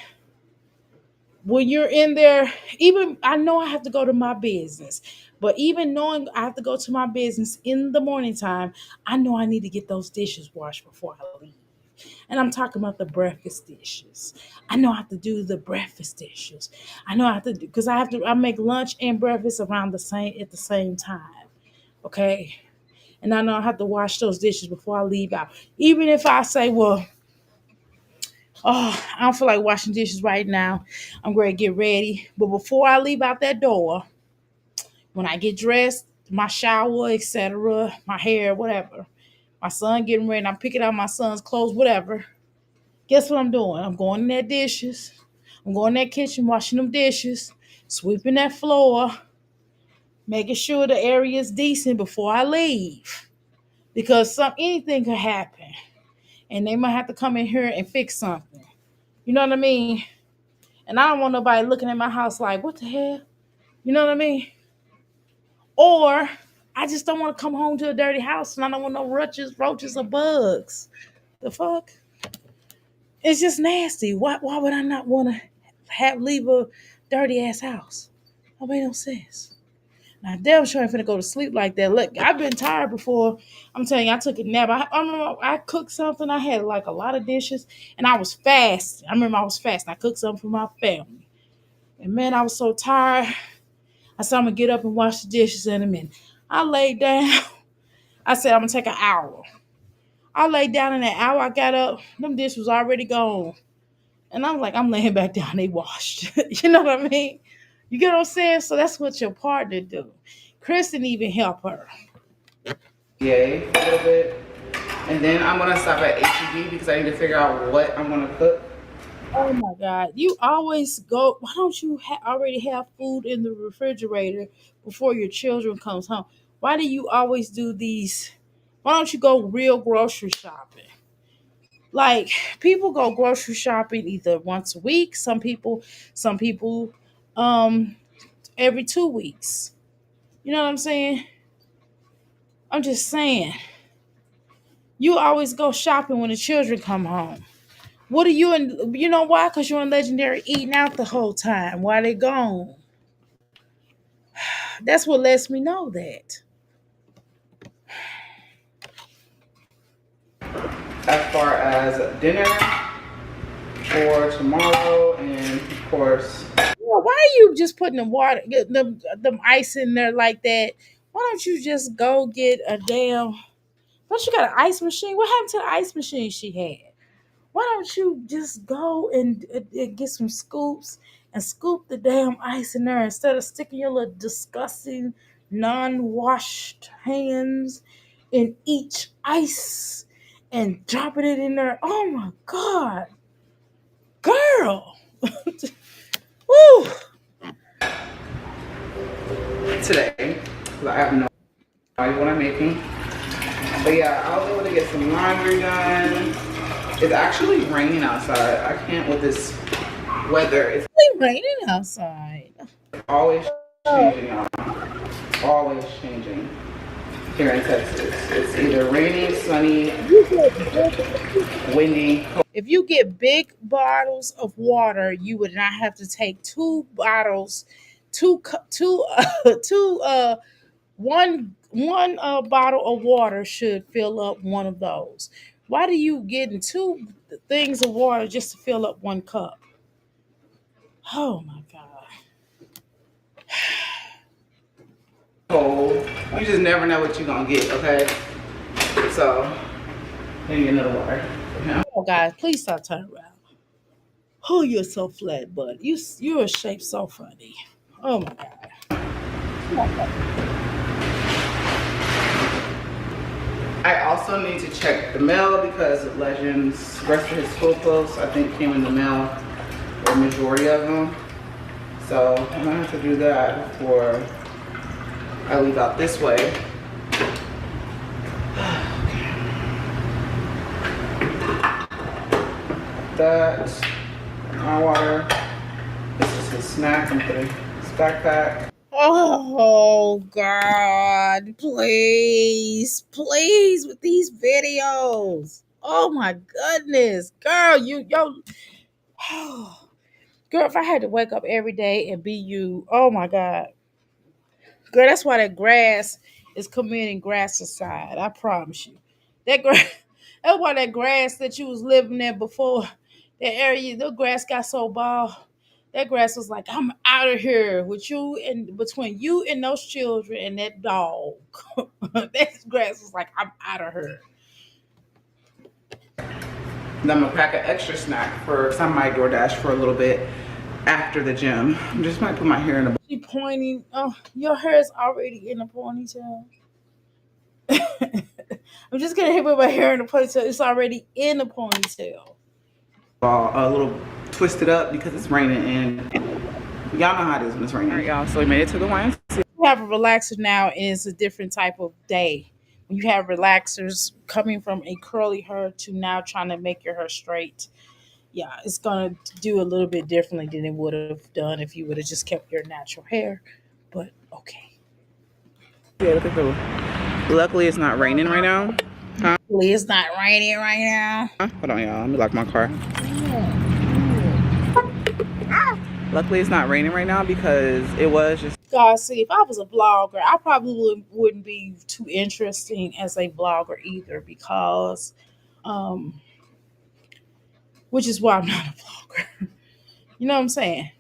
when you're in there, even I know I have to go to my business, but even knowing I have to go to my business in the morning time, I know I need to get those dishes washed before I leave. And I'm talking about the breakfast dishes. I know I have to do the breakfast dishes. I know I have to do because I make lunch and breakfast around the same at the same time. Okay. And I know I have to wash those dishes before I leave out. Even if I say, well, oh, I don't feel like washing dishes right now. I'm going to get ready. But before I leave out that door, when I get dressed, my shower, etc., my hair, whatever, my son getting ready, I'm picking out my son's clothes, whatever. Guess what I'm doing? I'm going in that dishes. I'm going in that kitchen, washing them dishes, sweeping that floor, making sure the area is decent before I leave. Because anything could happen. And they might have to come in here and fix something. You know what I mean? And I don't want nobody looking at my house like, what the hell? You know what I mean? Or I just don't want to come home to a dirty house and I don't want no roaches, or bugs. The fuck? It's just nasty. Why would I not want to leave a dirty ass house? That made no sense. Now, damn sure I ain't finna go to sleep like that. Look, I've been tired before. I'm telling you, I took a nap. I remember I cooked something. I had like a lot of dishes, and I was fast. I remember I was fast. I cooked something for my family, and man, I was so tired. I said I'm gonna get up and wash the dishes in a minute. I laid down. I said I'm gonna take an hour. I laid down in that hour. I got up. Them dishes was already gone. And I'm like, I'm laying back down, they washed. You know what I mean? You get what I'm saying? So that's what your partner do. Chris didn't even help her. Yay, a little bit. And then I'm gonna stop at HEB because I need to figure out what I'm gonna cook. Oh my God. You always go, why don't you already have food in the refrigerator before your children comes home? Why do you always do these? Why don't you go real grocery shopping? Like people go grocery shopping either once a week, some people um every 2 weeks. You know what I'm saying? I'm just saying. You always go shopping when the children come home. What are you in? You know why? Because you're in Legendary eating out the whole time while they gone. That's what lets me know that. as far as dinner for tomorrow, and of course. Well, why are you just putting the water, them ice in there like that? Why don't you just go get a damn? Don't you got an ice machine? What happened to the ice machine she had? Why don't you just go and get some scoops and scoop the damn ice in there instead of sticking your little disgusting non-washed hands in each ice and dropping it in there? Oh my god, girl! Woo! Today, 'cause I have no idea what I'm making. But yeah, I was able to get some laundry done. It's actually raining outside. I can't with this weather. It's It's raining outside. always changing, y'all. Always changing here in Texas. It's either raining, sunny, windy. If you get big bottles of water, you would not have to take two bottles, two one bottle of water should fill up one of those. Why do you get in two things of water just to fill up one cup? Oh my god! Cold. You just never know what you're gonna get, okay? So, let me get another water. Yeah. Oh guys, please stop turning around. Oh, you're so flat, bud. You're shaped so funny. Oh my god. I also need to check the mail because Legends, rest of his school clothes, I think came in the mail, the majority of them. So I'm gonna have to do that before I leave out this way. That, my water. This is his snack. I'm putting his backpack. Oh God, please, please with these videos. Oh my goodness, girl, girl, if I had to wake up every day and be you, oh my God. Girl, that's why that grass is committing grassicide. I promise you. That grass, that's why that grass that you was living in before, that area, the grass got so bald. That grass was like, I'm out of here with you and between you and those children and that dog. That grass was like, I'm out of here. Then I'm gonna pack an extra snack for some might DoorDash for a little bit after the gym. I just might put my hair in a She pointing, oh, your hair is already in a ponytail. I'm just gonna hit with my hair in a ponytail. It's already in a ponytail. ball, a little twisted up because it's raining and y'all know how it is when it's raining. All right, y'all. So we made it to the wine. You have a relaxer now, and it's a different type of day. When you have relaxers coming from a curly hair to now trying to make your hair straight, yeah, it's gonna do a little bit differently than it would have done if you would have just kept your natural hair. But okay. Yeah, look at the. Luckily, it's not raining right now. Huh? Hopefully it's not raining right now. Hold on, y'all. Let me lock my car. Luckily, it's not raining right now because it was just. God, see, if I was a vlogger, I probably wouldn't be too interesting as a vlogger either because, which is why I'm not a vlogger. You know what I'm saying?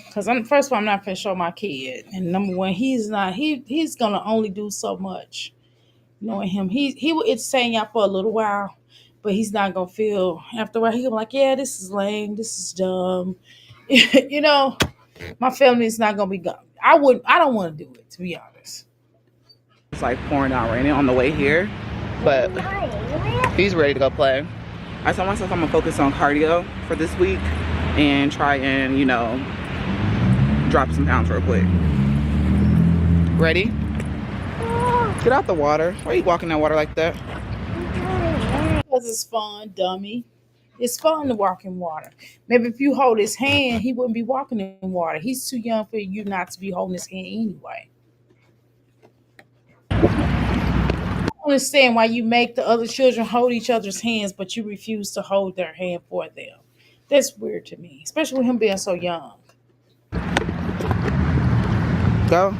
Because first of all, I'm not gonna show my kid, and number one, he's not. He's gonna only do so much. Knowing him, he will entertain y'all for a little while, but he's not gonna feel after a while. He'll be like, yeah, this is lame, this is dumb. You know, my family is not gonna be gone. I don't want to do it, to be honest. It's like pouring out raining on the way here, but he's ready to go play. I told myself I'm gonna focus on cardio for this week and try and, you know, drop some pounds real quick. Ready? Get out the water. Why are you walking that water like that? Because it's fun, dummy. It's fun to walk in water. Maybe if you hold his hand, he wouldn't be walking in water. He's too young for you not to be holding his hand anyway. I don't understand why you make the other children hold each other's hands, but you refuse to hold their hand for them. That's weird to me, especially with him being so young. Go.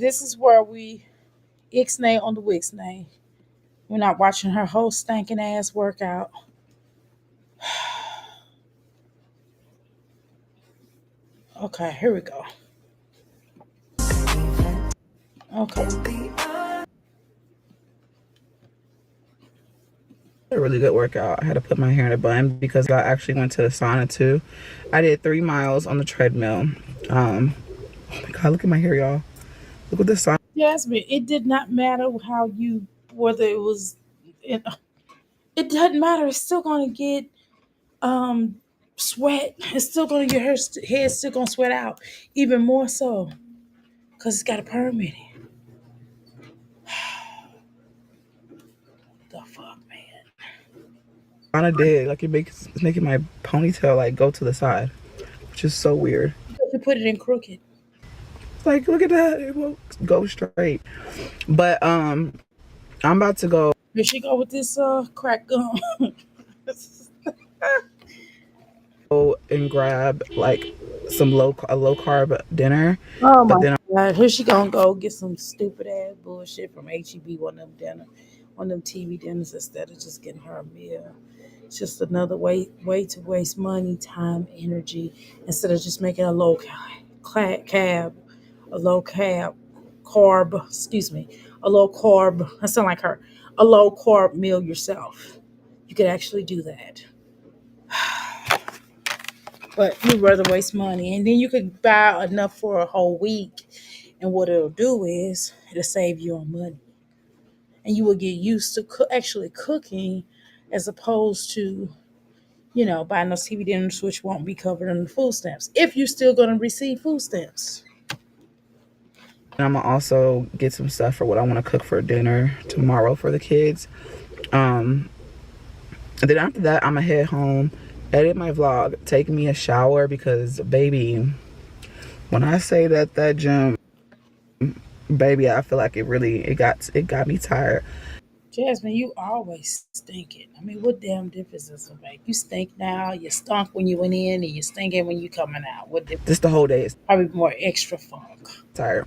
this is where we ixnay on the wixnay. We're not watching her whole stinking ass workout. Okay, here we go. Okay. A really good workout. I had to put my hair in a bun because I actually went to the sauna too. I did 3 miles on the treadmill. Oh my god, look at my hair, y'all. Look at the sauna. Jasmine, it did not matter how you, whether it was, it, it doesn't matter. It's still going to get um sweat. It's still going to get her head still going to sweat out even more so because it's got a permit. The fuck, man. Sauna did like it's making my ponytail like go to the side, which is so weird. You put it in crooked. Like, look at that, it won't go straight. But I'm about to go Here she go with this crack gum. and grab like a low carb dinner. Oh But my then god! Here she gonna go get some stupid ass bullshit from HEB, one of them TV dinners instead of just getting her a meal. It's just another way to waste money, time, energy instead of just making a a low cab, carb. Excuse me, a low carb. I sound like her. A low carb meal yourself. You could actually do that. But you'd rather waste money. And then you could buy enough for a whole week. And what it'll do is it'll save you on money. And you will get used to actually cooking as opposed to, buying those TV dinners which won't be covered under food stamps. If you're still going to receive food stamps. I'm gonna also get some stuff for what I want to cook for dinner tomorrow for the kids. And then after that, I'm gonna head home, edit my vlog, take me a shower because, baby, when I say that gym, baby, I feel like it got me tired. Jasmine, you always stinking. I mean, what damn difference does it make? You stink now, you stunk when you went in, and you stinking when you coming out. What difference? Just the whole day is Probably more extra funk. tired.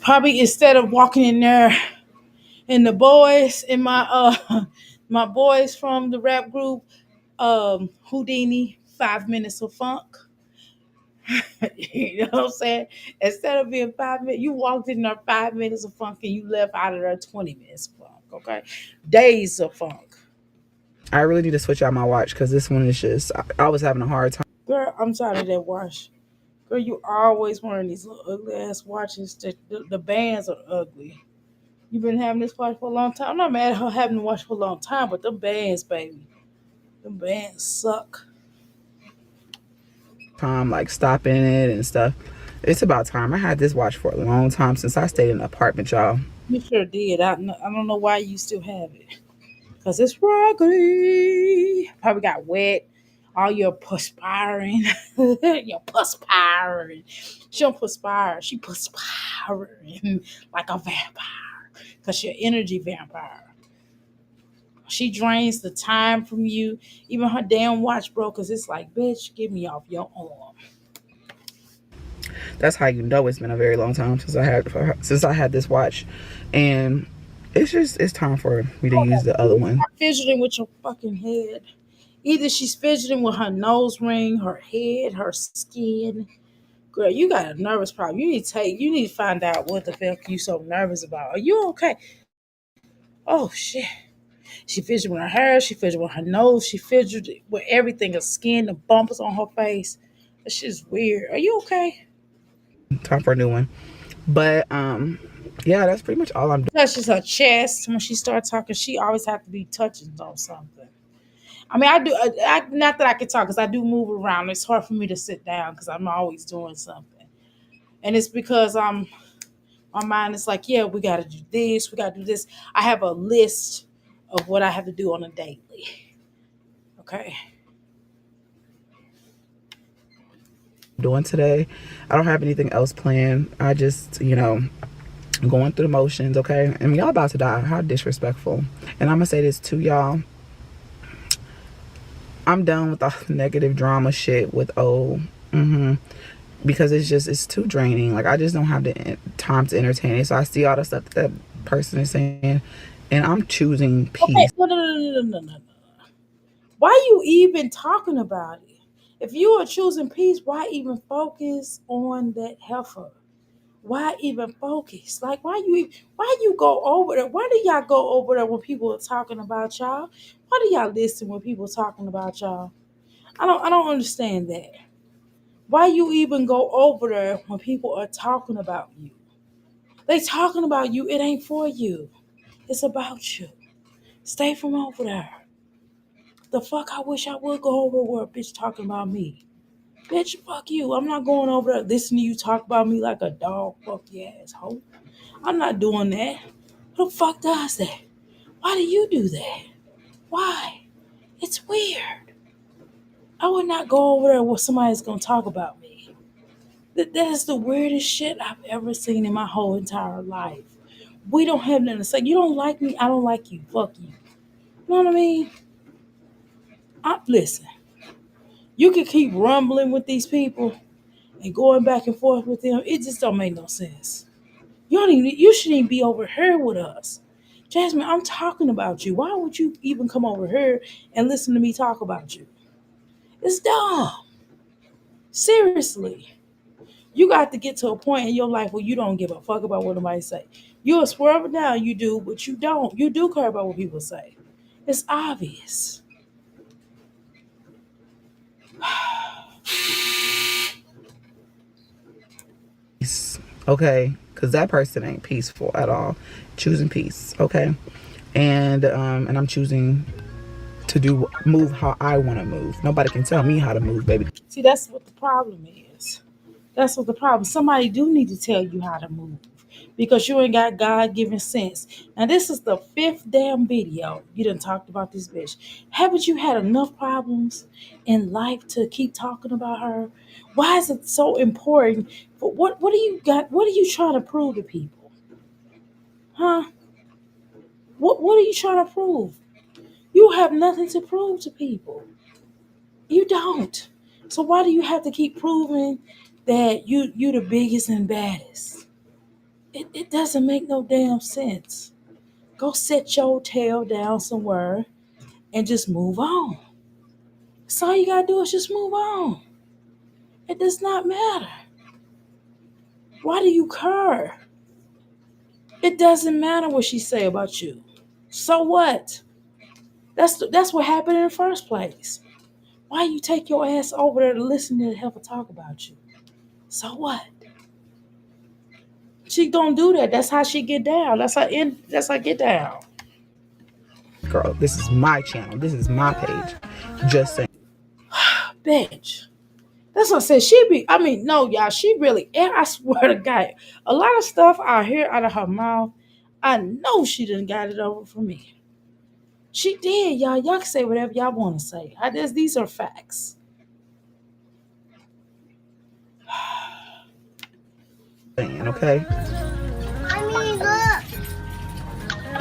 Probably instead of walking in there and the boys in my my boys from the rap group, Houdini, 5 minutes of funk. You know what I'm saying? Instead of being 5 minutes, you walked in there 5 minutes of funk and you left out of there 20 minutes of funk. Okay. Days of funk. I really need to switch out my watch because this one is just, I was having a hard time. Girl, I'm tired of that watch. Girl, you always wearing these little ugly ass watches. The bands are ugly. You've been having this watch for a long time. I'm not mad at her having the watch for a long time, but the bands, baby. The bands suck. Time like stopping it and stuff. It's about time. I had this watch for a long time since I stayed in an apartment, y'all. You sure did. I don't know why you still have it. Because it's raggedy. Probably got wet. All your perspiring. Your perspiring. She don't perspire. She perspiring like a vampire. Because she's an energy vampire. She drains the time from you. Even her damn watch broke because it's like, bitch, get me off your arm. That's how you know it's been a very long time since I had this watch, and it's time for me to use the other one. Stop fidgeting with your fucking head. Either she's fidgeting with her nose ring, her head, her skin. Girl, you got a nervous problem. You need to find out what the fuck you so nervous about. Are you okay? Oh shit. She fidgeted with her hair, she fidgeted with her nose, she fidgeted with everything, her skin, the bumpers on her face. That shit's weird. Are you okay? Time for a new one. But yeah, that's pretty much all I'm doing. Touches her chest when she starts talking. She always have to be touching on something. I mean, I do. Not that I can talk because I do move around. It's hard for me to sit down because I'm always doing something, and it's because my mind is like, yeah, we got to do this, we got to do this. I have a list of what I have to do on a daily. Okay. Doing today, I don't have anything else planned. I just, going through the motions. Okay, I mean, y'all about to die. How disrespectful. And I'm gonna say this to y'all, I'm done with all the negative drama shit with because it's too draining. Like I just don't have the time to entertain it. So I see all the stuff that that person is saying, and I'm choosing Okay, peace. no. Why you even talking about it? If you are choosing peace, why even focus on that heifer? Why even focus? Like why you go over there? Why do y'all go over there when people are talking about y'all? Why do y'all listen when people are talking about y'all? I don't understand that. Why you even go over there when people are talking about you? They talking about you, it ain't for you. It's about you. Stay from over there. The fuck I wish I would go over where a bitch talking about me. Bitch, fuck you. I'm not going over there listening to you talk about me like a dog. Fuck your asshole. I'm not doing that. Who the fuck does that? Why do you do that? Why? It's weird. I would not go over there where somebody's gonna talk about me. That is the weirdest shit I've ever seen in my whole entire life. We don't have nothing to say. You don't like me, I don't like you. Fuck you. You know what I mean? Listen, you can keep rumbling with these people and going back and forth with them. It just don't make no sense. You shouldn't even be over here with us. Jasmine, I'm talking about you. Why would you even come over here and listen to me talk about you? It's dumb. Seriously. You got to get to a point in your life where you don't give a fuck about what nobody say. You'll swear up and down you do, but you don't. You do care about what people say. It's obvious. Okay, because that person ain't peaceful at all. Choosing peace, okay, and I'm choosing to do move how I want to move. Nobody can tell me how to move, baby. See, that's what the problem is. That's what the problem. Somebody do need to tell you how to move because you ain't got God given sense. Now this is the fifth damn video you done talked about this bitch. Haven't you had enough problems in life to keep talking about her? Why is it so important? For what do you got? What are you trying to prove to people? Huh? What are you trying to prove? You have nothing to prove to people. You don't. So why do you have to keep proving that you the biggest and baddest? It doesn't make no damn sense. Go sit your tail down somewhere and just move on. That's all you gotta do is just move on. It does not matter. Why do you care? It doesn't matter what she say about you. So what? That's what happened in the first place. Why you take your ass over there to listen to the heifer talk about you? So what? She don't do that. That's how she get down. That's how get down. Girl, this is my channel. This is my page. Just saying. Bitch. That's what I said. She be, I mean, no, y'all, she really, and I swear to God, a lot of stuff I hear out of her mouth, I know she done got it over for me. She did, y'all. Y'all can say whatever y'all want to say. These are facts. Okay. Mommy, look.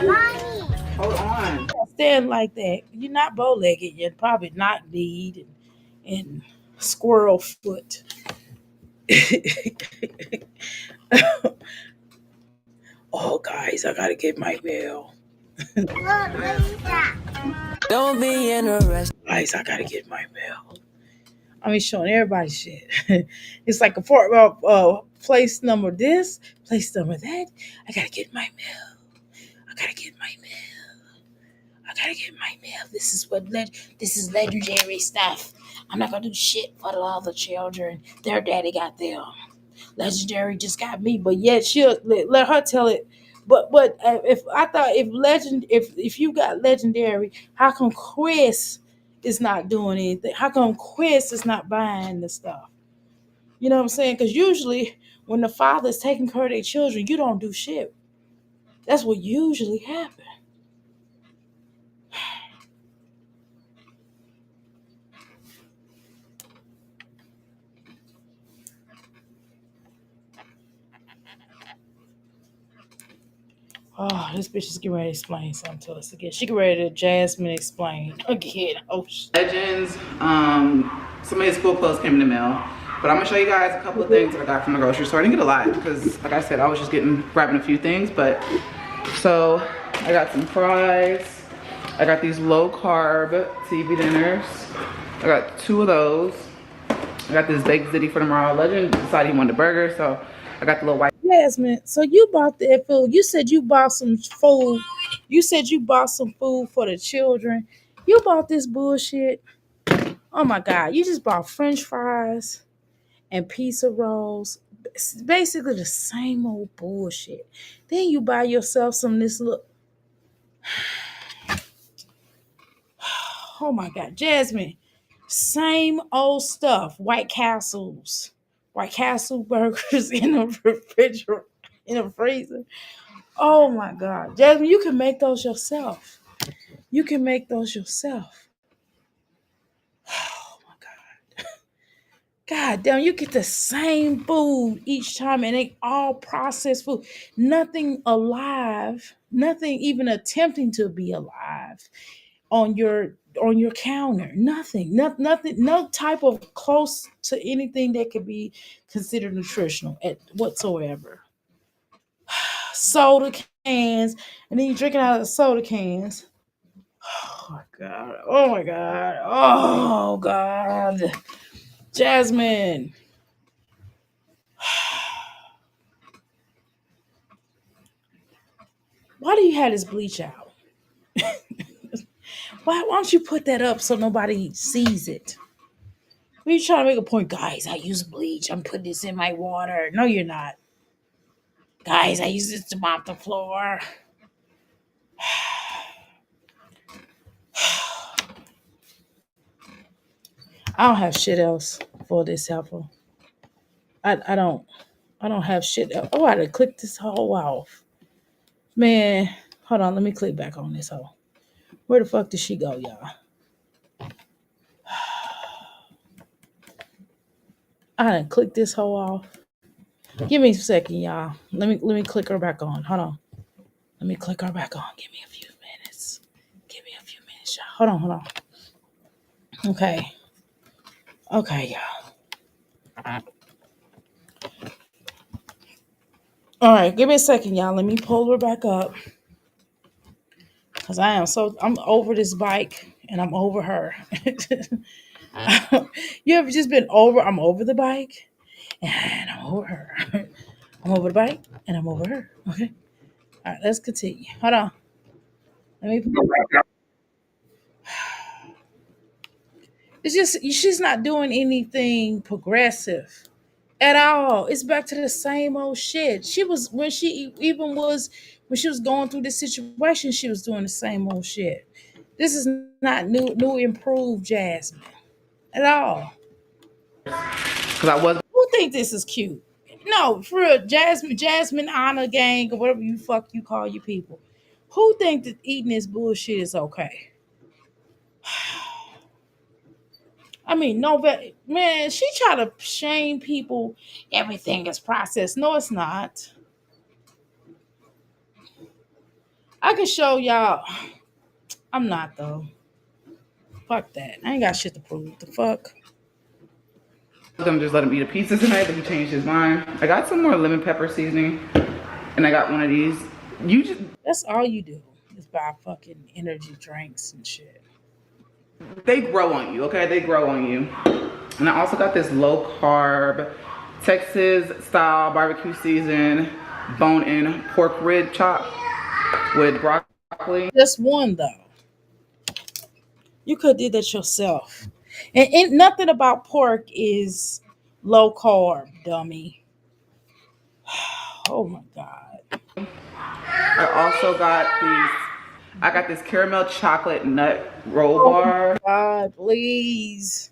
Mommy. Hold on. Stand like that. You're not bow legged. You're probably not lead and squirrel foot. Oh, guys, I gotta get my mail. Look, what is that? Don't be in a rush. Guys, I gotta get my mail. I mean, showing everybody shit. It's like place number this, place number that. I gotta get my mail. I gotta get my mail. I gotta get my mail. This is legendary stuff. I'm not gonna do shit for all the children. Their daddy got them. Legendary just got me, but yet she'll let her tell it. But if I thought if you got legendary, how come Chris is not doing anything? How come Chris is not buying the stuff? You know what I'm saying? Because usually when the father is taking care of their children, you don't do shit. That's what usually happens. Oh, this bitch is getting ready to explain something to us again. She get ready to Jasmine explain again. Oh, Legends. Some of his school clothes came in the mail. But I'm gonna show you guys a couple of things that I got from the grocery store. I didn't get a lot because, like I said, I was just grabbing a few things. But so I got some fries. I got these low carb TV dinners. I got 2 of those. I got this baked ziti for tomorrow. Legend decided he wanted a burger, so I got the little white. Jasmine, so you bought that food. You said you bought some food. You said you bought some food for the children. You bought this bullshit. Oh my God. You just bought French fries and pizza rolls. It's basically the same old bullshit. Then you buy yourself some this look. Oh my God. Jasmine, same old stuff. White Castles. White Castle burgers in a refrigerator, in a freezer. Oh my God. Jasmine, you can make those yourself. You can make those yourself. Oh my God. God damn, you get the same food each time and they all processed food. Nothing alive, nothing even attempting to be alive on your counter. Nothing. Nothing, no type of close to anything that could be considered nutritional at whatsoever. Soda cans, and then you drinking out of the soda cans. Oh my God. Oh my God. Oh God. Jasmine. Why do you have this bleach out? Why don't you put that up so nobody sees it? Are you trying to make a point? Guys, I use bleach. I'm putting this in my water. No, you're not. Guys, I use this to mop the floor. I don't have shit else for this helpful. I don't. I don't have shit else. Oh, I had to click this whole off. Man, hold on. Let me click back on this hole. Where the fuck did she go, y'all? I done click this hole off. Give me a second, y'all. Let me click her back on. Hold on. Let me click her back on. Give me a few minutes. Give me a few minutes, y'all. Hold on. Okay. Okay, y'all. All right, give me a second, y'all. Let me pull her back up. Cause I'm over this bike and I'm over her. You ever just been over? I'm over the bike and I'm over her. I'm over the bike and I'm over her. Okay. All right, let's continue. Hold on. Let me. It's just she's not doing anything progressive at all. It's back to the same old shit. She was when she even was when she was going through this situation. She was doing the same old shit. This is not new improved Jasmine at all. Because I was Who think this is cute? No, for real, Jasmine Honor Gang or whatever you fuck you call your people. Who think that eating this bullshit is okay? I mean, no, but man, she try to shame people. Everything is processed. No, it's not. I can show y'all. I'm not though. Fuck that. I ain't got shit to prove. The fuck. gonna just let him eat a pizza tonight, but he changed his mind. I got some more lemon pepper seasoning, and I got one of these. You just That's all you do is buy fucking energy drinks and shit. They grow on you, okay? They grow on you. And I also got this low carb Texas style barbecue season bone in pork rib chop with broccoli. Just one though. You could do that yourself. And nothing about pork is low carb, dummy. Oh my god. I also got this caramel chocolate nut roll Oh my bar. god, please.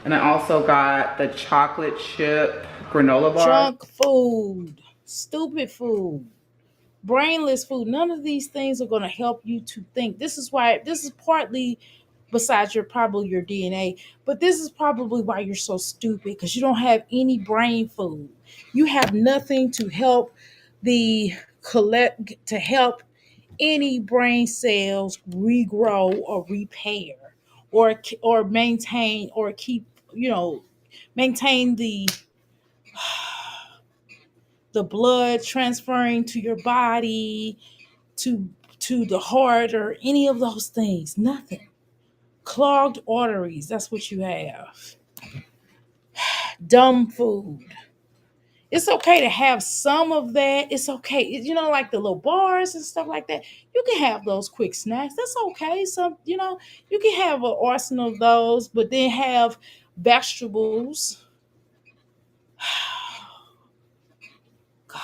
And I also got the chocolate chip granola bar. Junk food, stupid food, brainless food. None of these things are going to help you to think. This is partly besides probably your DNA, but this is probably why you're so stupid because you don't have any brain food. You have nothing to help the collect to help any brain cells regrow or repair or maintain or keep, you know, maintain the blood transferring to your body, to the heart, or any of those things. Nothing. Clogged arteries. That's what you have. Dumb food. It's okay to have some of that. It's okay. Like the little bars and stuff like that. You can have those quick snacks. That's okay. You can have an arsenal of those, but then have vegetables. God,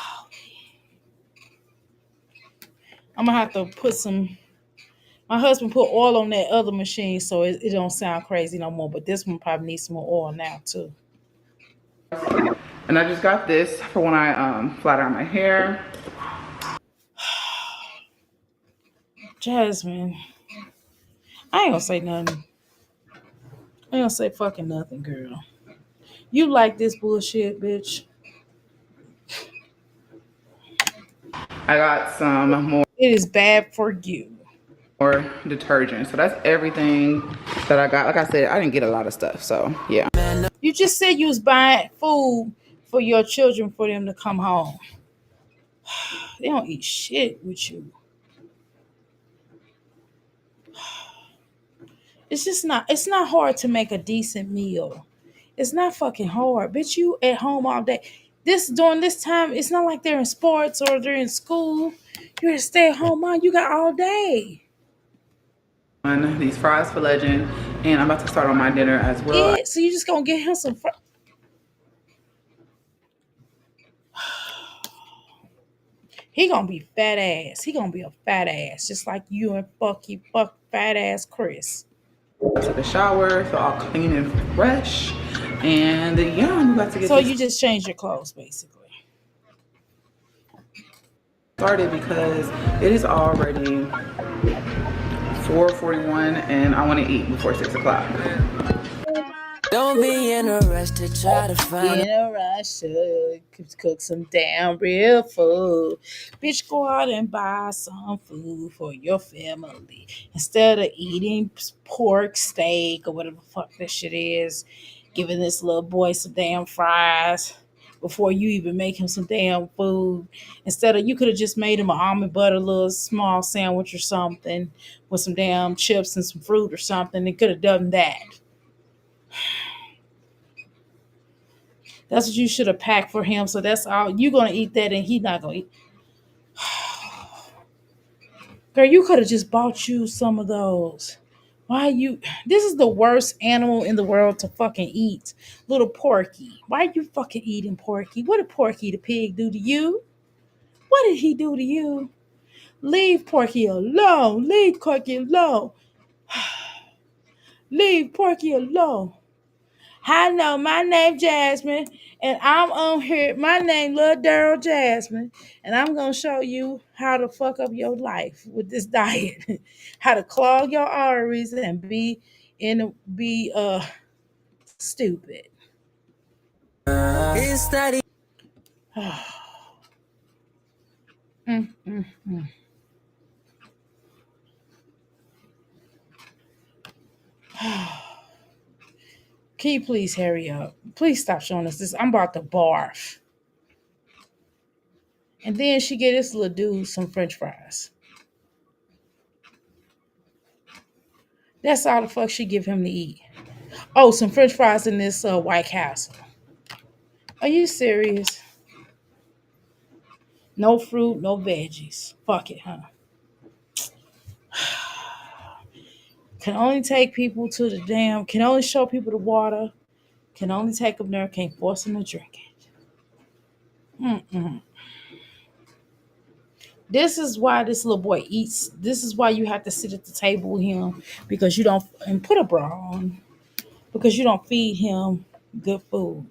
I'm gonna have to put some. My husband put oil on that other machine, so it don't sound crazy no more. But this one probably needs some more oil now too. And I just got this for when I flat iron my hair. Jasmine, I ain't gonna say nothing. I ain't gonna say fucking nothing, girl. You like this bullshit, bitch. I got some It is bad for you. more detergent. So that's everything that I got. Like I said, I didn't get a lot of stuff. So yeah. You just said you was buying food for your children for them to come home. They don't eat shit with you. It's not hard to make a decent meal. It's not fucking hard. Bitch, you at home all day. During this time, it's not like they're in sports or they're in school. You're a stay-at-home mom. You got all day. On these fries for Legend, and I'm about to start on my dinner as well. Yeah, so you just gonna get him some He gonna be fat ass. He gonna be a fat ass, just like you and fuck fat ass Chris. I took a shower, feel all clean and fresh, and yeah, I'm about to get So this you just change your clothes, basically. started because it is already 4:41, and I want to eat before 6 o'clock. Don't be in a rush to try to find In a rush to cook some damn real food. Bitch, go out and buy some food for your family. Instead of eating pork, steak, or whatever the fuck that shit is, giving this little boy some damn fries before you even make him some damn food. Instead of, you could have just made him an almond butter little small sandwich or something with some damn chips and some fruit or something. They could have done that. That's what you should have packed for him. So that's all you're gonna eat that, and he's not gonna eat. Girl, you could have just bought you some of those. Why you? This is the worst animal in the world to fucking eat, little Porky. Why are you fucking eating Porky? What did Porky the pig do to you? What did he do to you? Leave Porky alone. Leave Porky alone. Leave Porky alone. Hello, my name Jasmine, and I'm on here. My name Lil Daryl Jasmine, and I'm gonna show you how to fuck up your life with this diet, how to clog your arteries and be stupid. it's not Mm, mm, mm. Can you please hurry up? Please stop showing us this. I'm about to barf. And then she gave this little dude some French fries. That's all the fuck she give him to eat. Oh, some French fries in this White Castle. Are you serious? No fruit, no veggies. Fuck it, huh? Can only take people to the damn. Can only show people the water. Can only take them there. Can't force them to drink it. Mm-mm. This is why this little boy eats. This is why you have to sit at the table with him, because you don't, and put a bra on, because you don't feed him good food.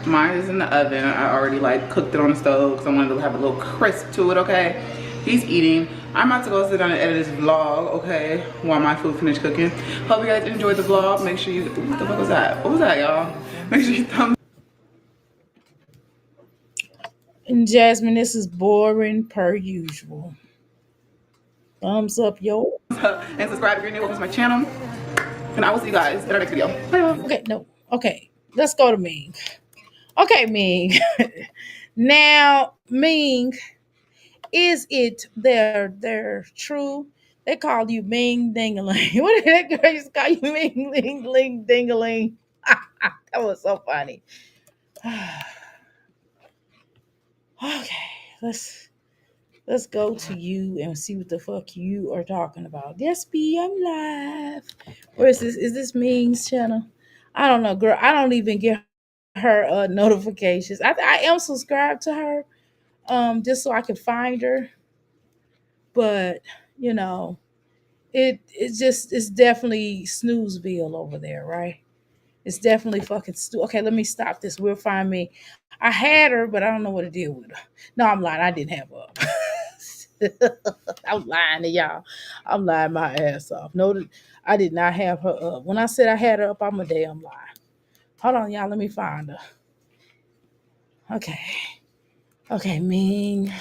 Mine is in the oven. I already like cooked it on the stove because I wanted to have a little crisp to it. Okay, he's eating. I'm about to go sit down and edit this vlog, okay, while my food finished cooking. Hope you guys enjoyed the vlog. Make sure you, what the fuck was that? What was that, y'all? Make sure you thumbs And Jasmine, this is boring per usual. Thumbs up, yo. up and subscribe if you're new. Welcome to my channel. And I will see you guys in our next video. Bye. Okay, no. Okay, let's go to Ming. Okay, Ming. Now, Ming, is it their true? They call you Ming Dingaling. What did that girl used to call you Ming Ling Ling Dingaling? That was so funny. Okay, let's let's go to you and see what the fuck you are talking about. Yes, B, I'm live. Where is this? Is this Ming's channel? I don't know, girl. I don't even get her notifications. I am subscribed to her, just so I can find her. But you know, it's definitely Snoozeville over there, right? It's definitely fucking okay. Let me stop this. We'll find me. I had her, but I don't know what to deal with her. No, I'm lying. I didn't have her. I'm lying to y'all. I'm lying my ass off. No, I did not have her up. When I said I had her up, I'm a damn lie. Hold on, y'all. Let me find her. Okay. Okay, Ming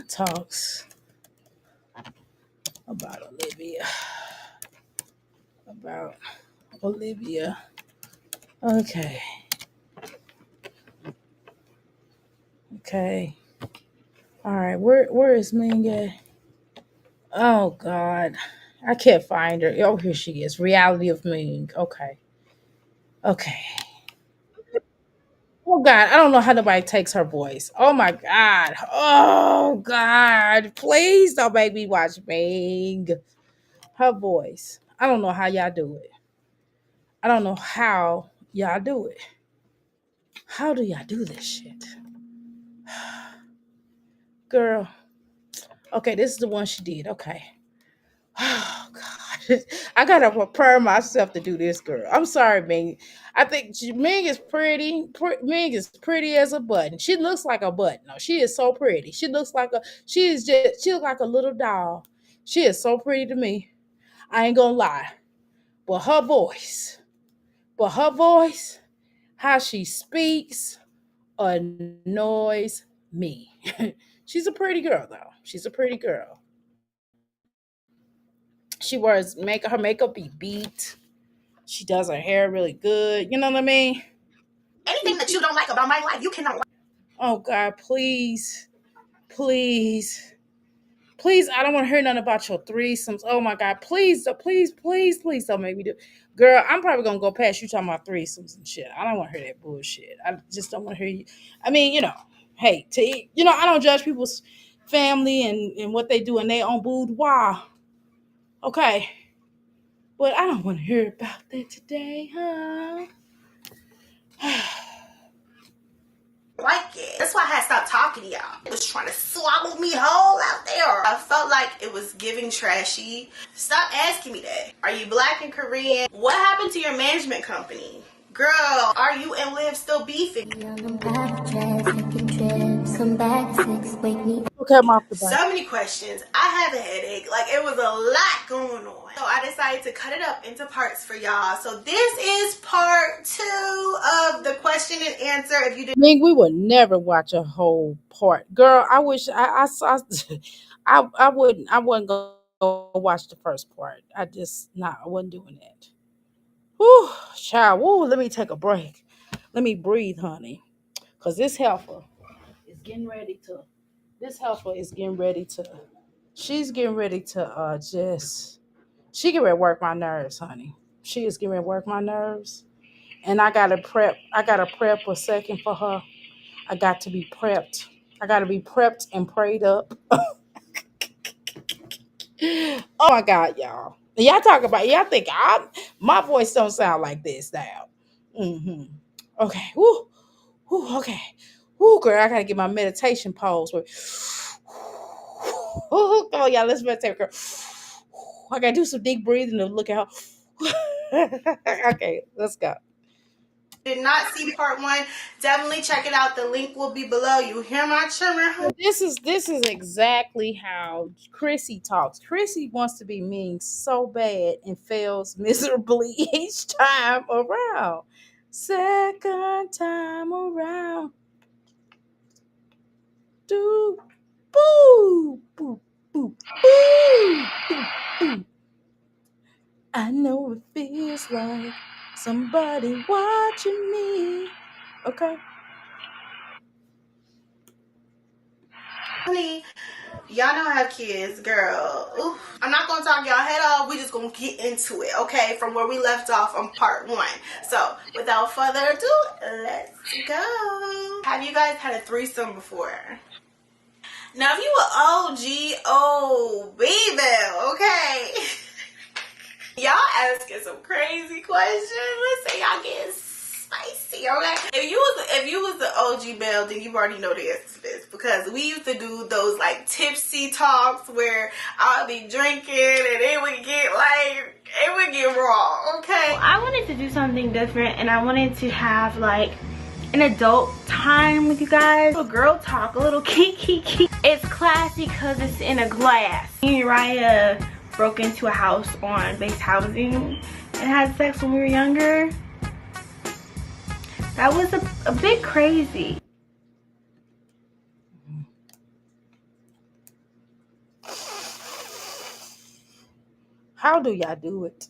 talks about Olivia. About Olivia. Okay. Okay. All right. Where is Ming at? Oh God. I can't find her. Oh, here she is. Reality of Ming. Okay. Okay. Oh God. I don't know how nobody takes her voice. Oh my God. Oh God. Please don't make me watch Ming. Her voice. I don't know how y'all do it. I don't know how y'all do it. How do y'all do this shit? Girl. Okay, this is the one she did. Okay. Oh God, I gotta prepare myself to do this, girl. I'm sorry, Ming. I think Ming is pretty. Ming is pretty as a button. She looks like a button. No, she is so pretty. She looks like a. She is just. She looks like a little doll. She is so pretty to me. I ain't gonna lie. But her voice. But her voice. How she speaks annoys me. She's a pretty girl though. She's a pretty girl. She wears makeup. Her makeup be beat. She does her hair really good. You know what I mean? Anything that you don't like about my life, you cannot like. Oh God, please, please, please! I don't want to hear nothing about your threesomes. Oh my God, please, please, please, please don't make me do. Girl, I'm probably gonna go past you talking about threesomes and shit. I don't want to hear that bullshit. I just don't want to hear you. I mean, hey, I don't judge people's family and what they do in their own boudoir. Okay, but I don't want to hear about that today, huh? Like it. That's why I had stopped talking to y'all. It was trying to swallow me whole out there. I felt like it was giving trashy. Stop asking me that. Are you black and Korean? What happened to your management company? Girl, are you and Liv still beefing? Okay, I'm off the So bike. many questions. I have a headache. Like, it was a lot going on. So I decided to cut it up into parts for y'all. So this is part 2 of the question and answer. If you did Ming, we would never watch a whole part. Girl, I wish I saw I wouldn't go watch the first part. I wasn't doing that. Whew, child, woo, let me take a break. Let me breathe, honey. Cause is getting ready to this heifer is getting ready to she's getting ready to just she getting ready to work my nerves, honey. She is getting ready to work my nerves. And I gotta prep a second for her. I got to be prepped. I got to be prepped and prayed up. Oh my God, y'all. Y'all think my voice don't sound like this now. hmm Okay. Woo. Woo. Okay. Woo, girl, I got to get my meditation pose. Come on, y'all. Let's meditate, girl. I got to do some deep breathing to look out. Okay, let's go. not see part 1, definitely check it out. The link will be below. You hear my children? This is exactly how Chrissy talks. Chrissy wants to be mean so bad and fails miserably each time around. Second time around. Do boo boo boo boo boo boo. I know it feels like Somebody watching me. Okay. Honey, y'all don't have kids, girl. Oof. I'm not gonna talk y'all head off. We just gonna get into it, okay? From where we left off on part 1. So, without further ado, let's go. Have you guys had a threesome before? Now, if you were OG, oh baby, okay. Y'all asking some crazy questions. Let's say y'all getting spicy, okay? If you was the OG Belle, then you already know the answer to this, because we used to do those like tipsy talks where I'll be drinking and it would get raw, okay? I wanted to do something different, and I wanted to have like an adult time with you guys. A girl talk, a little kiki. It's classy because it's in a glass. Me and Uriah broke into a house on base housing and had sex when we were younger. That was a bit crazy. How do y'all do it?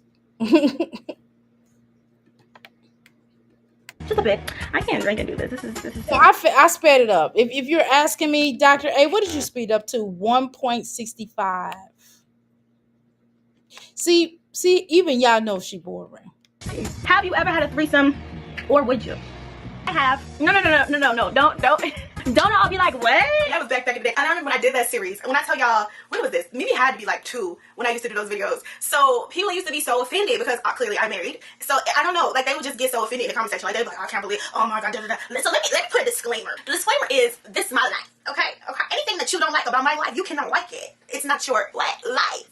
Just a bit. I can't drink and do this. This is. I sped it up. If you're asking me, Dr. A, what did you speed up to? 1.65. See, even y'all know she boring. Have you ever had a threesome, or would you? I have. No. Don't all be like, what? That was back in the day. And I remember when I did that series. When I tell y'all, when was this? Maybe it had to be like 2 when I used to do those videos. So people used to be so offended because clearly I'm married. So I don't know, like they would just get so offended in the comment section. Like they'd be like, I can't believe, oh my god, da, da, da. So let me put a disclaimer. The disclaimer is, this is my life, okay? Anything that you don't like about my life, you cannot like it. It's not your life,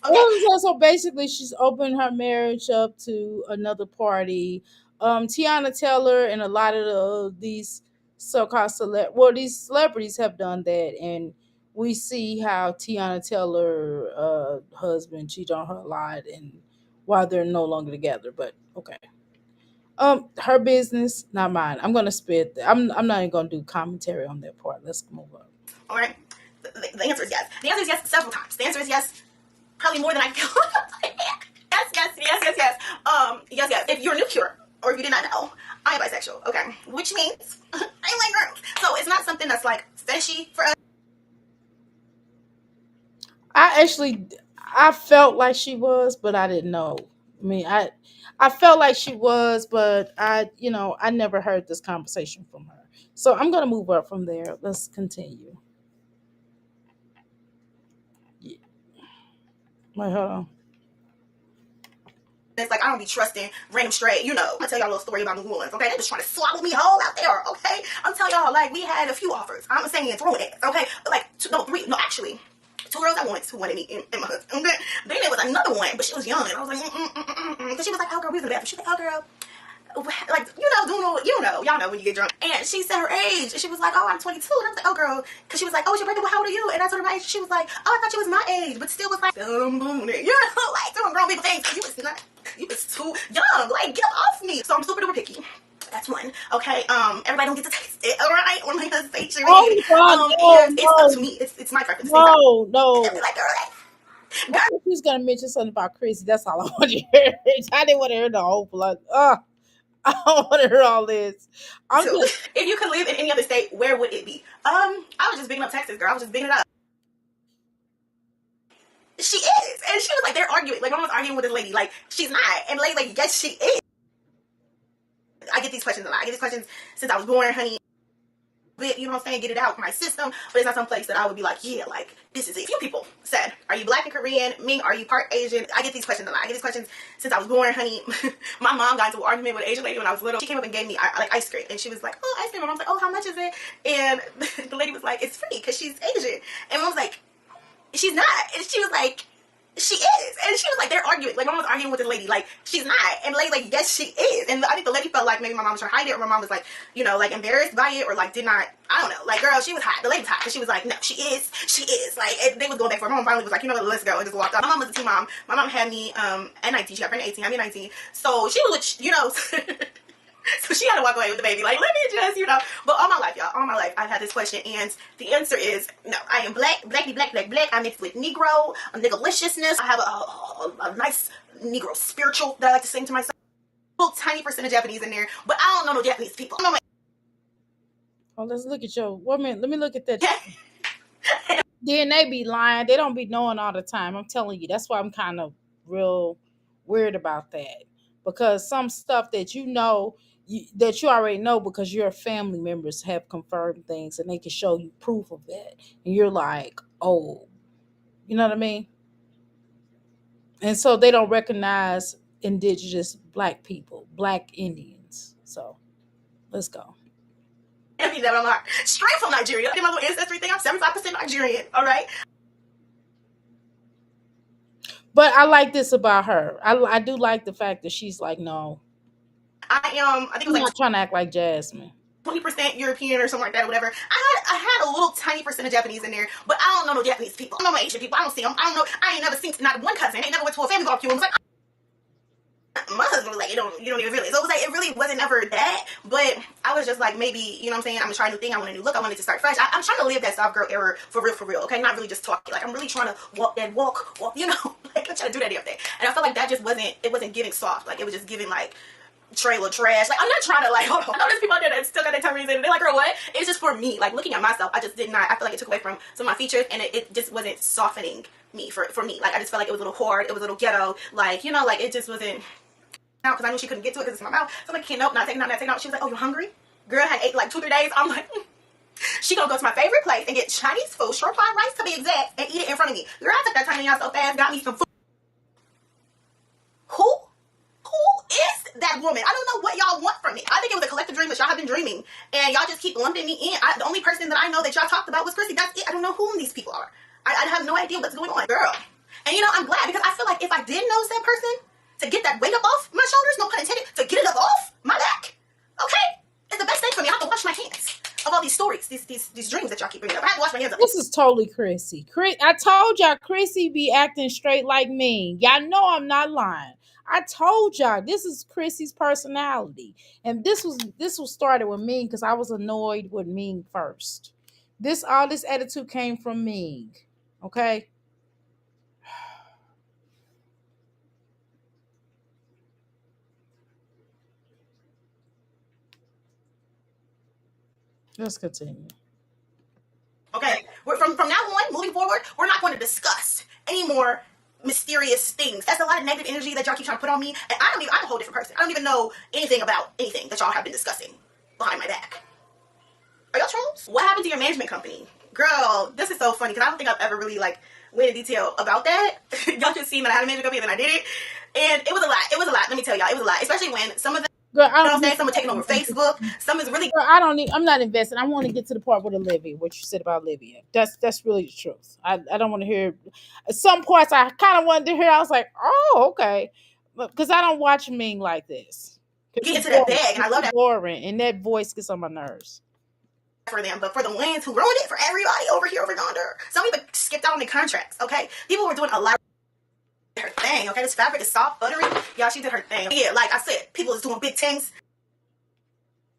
okay? So basically, she's opened her marriage up to another party. Tiana Taylor and a lot of these so-called these celebrities have done that, and we see how Tiana Taylor husband cheated on her a lot, and while they're no longer together. But okay, her business, not mine. I'm gonna spit. I'm not even gonna do commentary on that part. Let's move on. All right. The answer is yes. The answer is yes several times. The answer is yes, probably more than I can. Yes. If you're new here, or if you did not know, I am bisexual, okay? Which means I like girls. So it's not something that's like fishy for us. I felt like she was, but I didn't know. I mean, I felt like she was, but I never heard this conversation from her. So I'm gonna move up from there. Let's continue. Yeah. Wait, hold on. It's like I don't be trusting random straight, I'll tell y'all a little story about New Orleans, okay? They was trying to swallow me whole out there, okay? I'm telling y'all, like, we had a few offers. I'm saying throwing it, okay? Like, 2 girls who wanted me in my husband, okay? Then there was another one, but she was young, and I was like, because she was like, oh, girl, we was in the bathroom. She was like, oh, girl, like, y'all know when you get drunk. And she said her age, and she was like, oh, I'm 22. And I was like, oh, girl, because she was like, oh, it's your birthday, well, how old are you? And I told her my age. She was like, oh, I thought you was my age, but still was like, like doing grown people things. You was too young, like, get off me. So I'm super duper picky. That's one. Okay. Everybody don't get to taste it. All right. On my station. Oh God, and it's up to me. It's my preference. No. Like, girl, She's gonna mention something about Chrissy. That's all I want to hear. I didn't want to hear the whole plug. I don't want to hear all this. If you could live in any other state, where would it be? I was just bigging up Texas, girl. I was just bigging it up. She is. And she was like, they're arguing. Like, my mom's arguing with this lady. Like, she's not. And the lady's like, yes, she is. I get these questions a lot. I get these questions since I was born, honey. But, you know what I'm saying? Get it out of my system. But it's not some place that I would be like, yeah, like, this is it. A few people said, are you black and Korean? Ming, are you part Asian? I get these questions a lot. I get these questions since I was born, honey. My mom got into an argument with an Asian lady when I was little. She came up and gave me like ice cream. And she was like, oh, ice cream. My mom's like, oh, how much is it? And the lady was like, it's free because she's Asian. And mom was like, she's not. And she was like, she is. And she was like, they're arguing. Like, my mom was arguing with this lady. Like, she's not. And the lady like, yes, she is. And I think the lady felt like maybe my mom was trying to hide it, or my mom was like, like embarrassed by it, or like did not, I don't know. Like, girl, she was hot. The lady was hot. Because she was like, no, she is. She is. Like, and they was going back for it. My mom finally was like, you know what, let's go. And just walked out. My mom was a teen mom. My mom had me at 19. She got pregnant at 18. I mean 19. So she was, so she had to walk away with the baby. Like, let me just, But all my life, y'all, all my life, I've had this question. And the answer is no. I am black. I mixed with Negro, a niggaliciousness. I have a nice Negro spiritual that I like to sing to myself. little tiny percent of Japanese in there, but I don't know no Japanese people. I don't know Oh, let's look at your. Wait a minute. Let me look at that. my Then they be lying. They don't be knowing all the time. I'm telling you. That's why I'm kind of real weird about that, because some stuff that that you already know because your family members have confirmed things and they can show you proof of that, and you're like, oh, you know what I mean? And so they don't recognize indigenous black people, black Indians. So let's go. family that I'm like straight from Nigeria. I did my little ancestry thing. I'm 75% Nigerian. All right. But I like this about her. I do like the fact that she's like, no, I think it I'm was like not trying to act like Jasmine. 20% European or something like that or whatever. I had a little tiny percent of Japanese in there, but I don't know no Japanese people. I don't know no Asian people. I don't see them. I don't know. I ain't never seen not one cousin. I ain't never went to a family barbecue. And was like, my husband was like, you don't even really. So it was like, it really wasn't ever that. But I was just like, maybe, you know what I'm saying? I'm gonna try a new thing. I want a new look. I wanted to start fresh. I'm trying to live that soft girl era for real. Okay, not really just talking. Like I'm really trying to walk, you know, like I'm trying to do that every day. And I felt like that just wasn't. It wasn't giving soft. Like it was just giving like trailer trash. Like I'm not trying to like hold on. I know there's people out there that still got their tummies in and they're like, girl, what? It's just for me. Like looking at myself, I just did not. I feel like it took away from some of my features and it just wasn't softening me for me. Like I just felt like it was a little hard. It was a little ghetto. Like you know, like it just wasn't. Because I knew she couldn't get to it because it's in my mouth. So I'm like, can't, nope, not taking out, not taking out. She was like, oh, you hungry? Girl had ate like 2-3 days. I'm like, she gonna go to my favorite place and get Chinese food, short fried rice to be exact, and eat it in front of me. Girl, I took that tiny out so fast, got me some food. Who is that woman? I don't know what y'all want from me. I think it was a collective dream that y'all have been dreaming, and y'all just keep lumping me in. The only person that I know that y'all talked about was Chrissy. That's it. I don't know who these people are. I have no idea what's going on, girl. And you know, I'm glad because I feel like if I did know said person, to get that weight up off my shoulders, no pun intended, to get it up off my back, okay, it's the best thing for me. I have to wash my hands of all these stories, these dreams that y'all keep bringing up. I have to wash my hands of. This is totally Chrissy. I told y'all Chrissy be acting straight like me. Y'all know I'm not lying. I told y'all this is Chrissy's personality, and this was started with Ming because I was annoyed with Ming first. All this attitude came from Ming. Okay. Let's continue. Okay, from now on, moving forward, we're not going to discuss any more mysterious things. That's a lot of negative energy that y'all keep trying to put on me, and I'm a whole different person. I don't even know anything about anything that y'all have been discussing behind my back. Are y'all trolls? What happened to your management company? Girl, this is so funny because I don't think I've ever really like went in detail about that. Y'all just seen that I had a management company and then I did it. And it was a lot. It was a lot. Let me tell y'all, it was a lot. Especially when some of the Girl, you know what I'm saying? Some are taking over Facebook. Some is really. Girl, I don't need. I'm not invested. I want to get to the part with Olivia. What you said about Olivia. That's really the truth. I don't want to hear. Some parts I kind of wanted to hear. I was like, oh, okay, because I don't watch Ming like this. Get into that bag, and I love that. Boring, and that voice gets on my nerves. For them, but for the ones who ruined it for everybody over here over yonder, some even skipped out on the contracts. Okay, people were doing a lot. Her thing, okay, this fabric is soft, buttery. Y'all, she did her thing. Yeah, like I said, people is doing big things.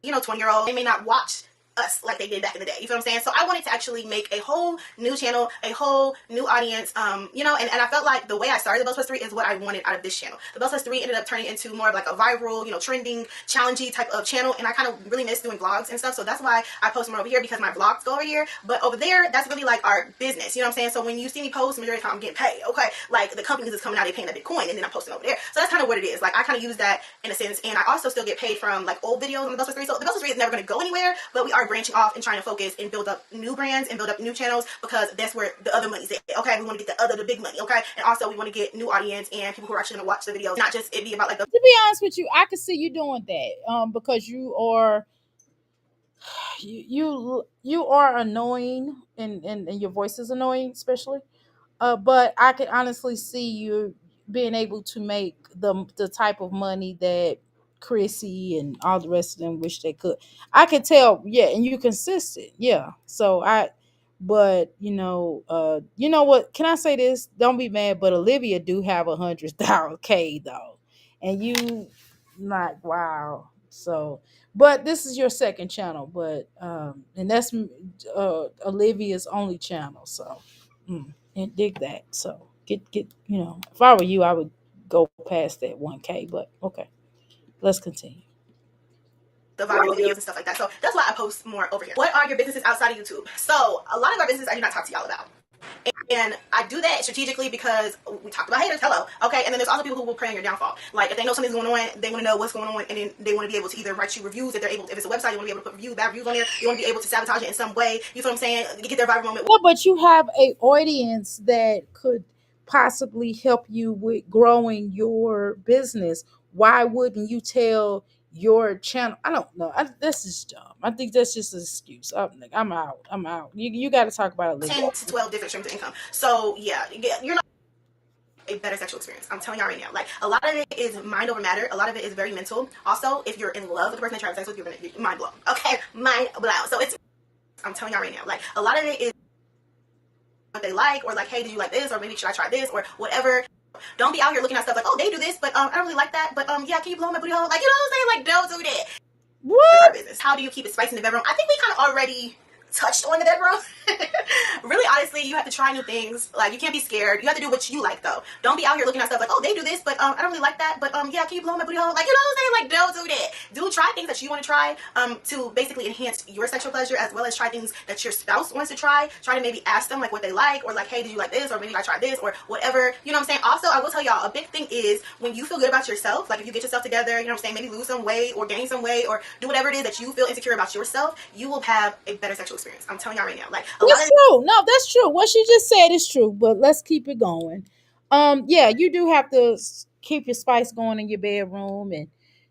You know, 20-year-old, they may not watch us like they did back in the day. You feel what I'm saying? So I wanted to actually make a whole new channel, a whole new audience. You know, and I felt like the way I started the Bells Plus 3 is what I wanted out of this channel. The Bells Plus 3 ended up turning into more of like a viral, you know, trending, challenging type of channel, and I kind of really miss doing vlogs and stuff. So that's why I post more over here, because my vlogs go over here. But over there, that's really like our business. You know what I'm saying? So when you see me post, majority of the time I'm getting paid. Okay, like the companies is coming out, they paying a Bitcoin, and then I'm posting over there. So that's kind of what it is. Like I kind of use that in a sense, and I also still get paid from like old videos on the Bells Plus 3. So the Bells Plus 3 is never going to go anywhere, but we are branching off and trying to focus and build up new brands and build up new channels, because that's where the other money's at. Okay, we want to get the big money. Okay, and also we want to get new audience and people who are actually going to watch the videos, not just it be about like the. To be honest with you, I can see you doing that. Because you are you are annoying, and your voice is annoying, especially. But I can honestly see you being able to make the type of money that Chrissy and all the rest of them wish they could. I can tell, yeah, and you're consistent, yeah. So but you know what? Can I say this? Don't be mad, but Olivia do have 100,000 though, and you like wow. So, but this is your second channel, but and that's Olivia's only channel, so. And dig that. So get if I were you, I would go past that 1K. But okay. Let's continue. the viral videos and stuff like that. So that's why I post more over here. What are your businesses outside of YouTube? So a lot of our businesses I do not talk to y'all about. And I do that strategically because we talked about haters, hello, okay? And then there's also people who will prey on your downfall. Like, if they know something's going on, they want to know what's going on, and then they want to be able to either write you reviews if they're able. If it's a website, you want to be able to put bad reviews on there. You want to be able to sabotage it in some way. You feel what I'm saying? Get their viral moment. Yeah, but you have a audience that could possibly help you with growing your business. Why wouldn't you tell your channel? I don't know. This is dumb. I think that's just an excuse. I'm out. I'm out. You got to talk about it a little 10 bit. to 12 different streams of income. So yeah, you're not a better sexual experience. I'm telling y'all right now. Like, a lot of it is mind over matter. A lot of it is very mental. Also, if you're in love with the person that you're having sex with, you're gonna be mind blown. Okay, mind blown. So I'm telling y'all right now. Like, a lot of it is what they like, or like, hey, did you like this, or maybe should I try this, or whatever. Don't be out here looking at stuff like, oh, they do this, but I don't really like that, but yeah, can you blow my booty hole? Like, you know what I'm saying? Like, don't do that. What? Business. How do you keep it spicy in the bedroom? I think we kind of already touched on the bedroom. Really, honestly, you have to try new things. Like, you can't be scared. You have to do what you like, though. Don't be out here looking at stuff like, oh, they do this, but I don't really like that, but yeah, can you blow my booty hole? Like, you know what I'm saying? Like, don't do that. Do try things that you want to try to basically enhance your sexual pleasure, as well as try things that your spouse wants to try. Try to maybe ask them like what they like, or like, hey, did you like this, or maybe I tried this, or whatever. You know what I'm saying? Also, I will tell y'all, a big thing is when you feel good about yourself, like if you get yourself together, you know what I'm saying, maybe lose some weight or gain some weight or do whatever it is that you feel insecure about yourself, you will have a better sexual experience. I'm telling y'all right now. Like, That's true. No, that's true. What she just said is true, but let's keep it going. Yeah, you do have to keep your spice going in your bedroom, and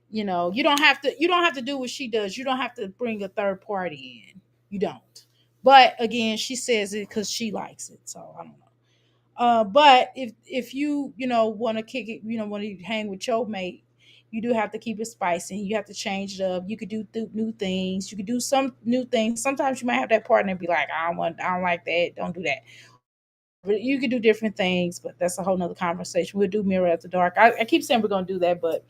you don't have to do what she does. You don't have to bring a third party in. You don't. But again, she says it because she likes it. So I don't know. But if you want to kick it, want to hang with your mate, you do have to keep it spicy. You have to change it up. You could do new things. You could do some new things. Sometimes you might have that partner and be like, I don't like that. Don't do that. But you could do different things, but that's a whole nother conversation. We'll do mirror after dark. I keep saying we're gonna do that, but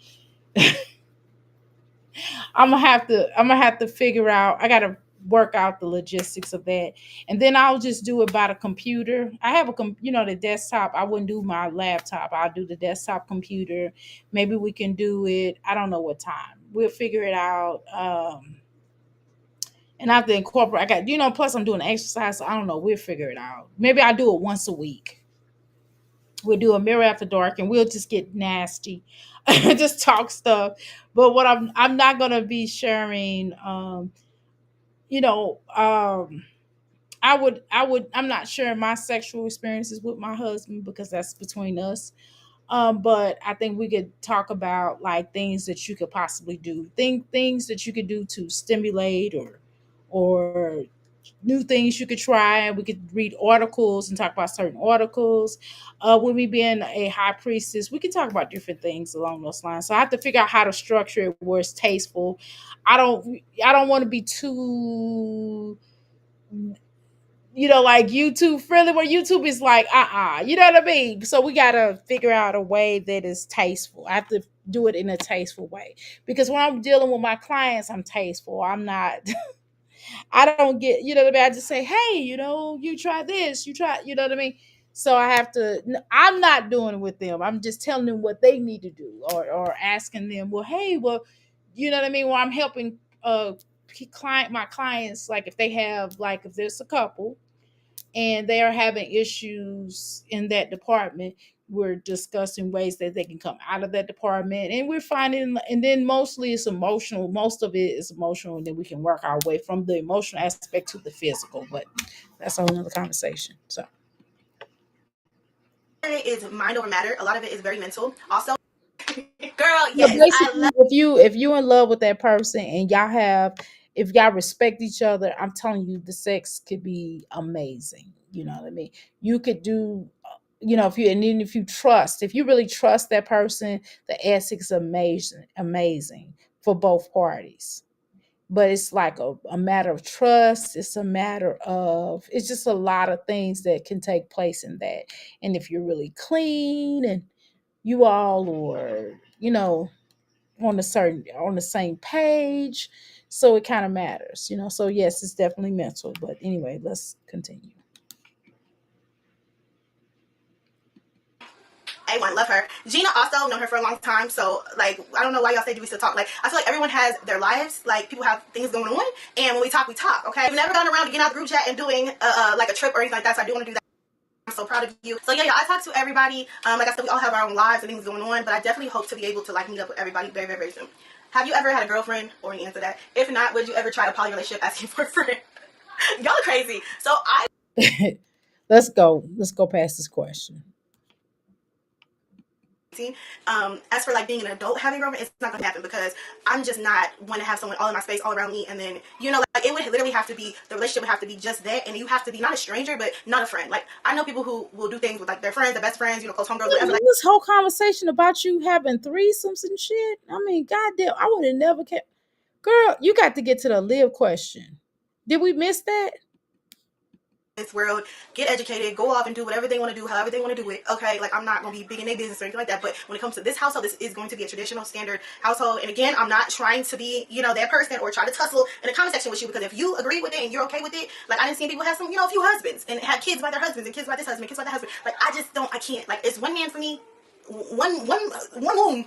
I'm gonna have to figure out. I gotta work out the logistics of that, and then I'll just do it by the computer. I have the desktop. I wouldn't do my laptop. I'll do the desktop computer. Maybe we can do it. I don't know what time. We'll figure it out. And I have to incorporate. I got Plus I'm doing exercise. So I don't know. We'll figure it out. Maybe I do it once a week. We'll do a mirror after dark, and we'll just get nasty, just talk stuff. But what I'm not gonna be sharing. You know, I'm not sharing my sexual experiences with my husband because that's between us. But I think we could talk about like things that you could possibly do, things that you could do to stimulate or new things you could try. We could read articles and talk about certain articles. With me being a high priestess, we can talk about different things along those lines. So I have to figure out how to structure it where it's tasteful. I don't want to be too like YouTube friendly, where YouTube is like, you know what I mean? So we gotta figure out a way that is tasteful. I have to do it in a tasteful way. Because when I'm dealing with my clients, I'm tasteful. I'm not I don't get, what I mean? I just say, hey, you try this, you try, you know what I mean? So I'm not doing it with them. I'm just telling them what they need to do, or asking them, well, hey, well, you know what I mean? Well, I'm helping my clients, like if they have, like if there's a couple and they are having issues in that department, we're discussing ways that they can come out of that department, and we're finding, and then mostly it's emotional. Most of it is emotional, and then we can work our way from the emotional aspect to the physical, but that's a whole nother conversation. So it is mind over matter. A lot of it is very mental. Also, girl, yeah, yes, I basically, love. if you in love with that person and if y'all respect each other, I'm telling you, the sex could be amazing. You know what I mean? You could do, if you trust, if you really trust that person, the sex is amazing for both parties. But it's like a matter of trust. It's just a lot of things that can take place in that. And if you're really clean and you all are, on the same page, so it kind of matters. So yes, it's definitely mental, but anyway, let's continue. A1, love her. Gina also known her for a long time, so like I don't know why y'all say do we still talk. Like I feel like everyone has their lives, like people have things going on, and when we talk, okay? We've never gone around to get out the group chat and doing like a trip or anything like that, so I do want to do that. I'm so proud of you. So yeah, I talk to everybody. Like I said, we all have our own lives and things going on, but I definitely hope to be able to like meet up with everybody very, very, very soon. Have you ever had a girlfriend? Or you answer that. If not, would you ever try a poly relationship asking for a friend? Y'all are crazy. So Let's go past this question. As for like being an adult having a girlfriend, it's not gonna happen because I'm just not want to have someone all in my space, all around me, and then like it would literally have to be, the relationship would have to be just that, and you have to be not a stranger, but not a friend. Like I know people who will do things with like their friends, their best friends, close homegirls, whatever. Like, this whole conversation about you having threesomes and shit. I mean, goddamn, I would have never kept. Girl, you got to get to the live question. Did we miss that? This world, get educated, go off and do whatever they want to do, however they want to do it. Okay, like I'm not gonna be big in their business or anything like that. But when it comes to this household, this is going to be a traditional standard household. And again, I'm not trying to be, that person or try to tussle in the comment section with you, because if you agree with it and you're okay with it, like I didn't see people have some, a few husbands and have kids by their husbands and kids by this husband, kids by that husband. Like I can't. Like it's one man for me, one womb.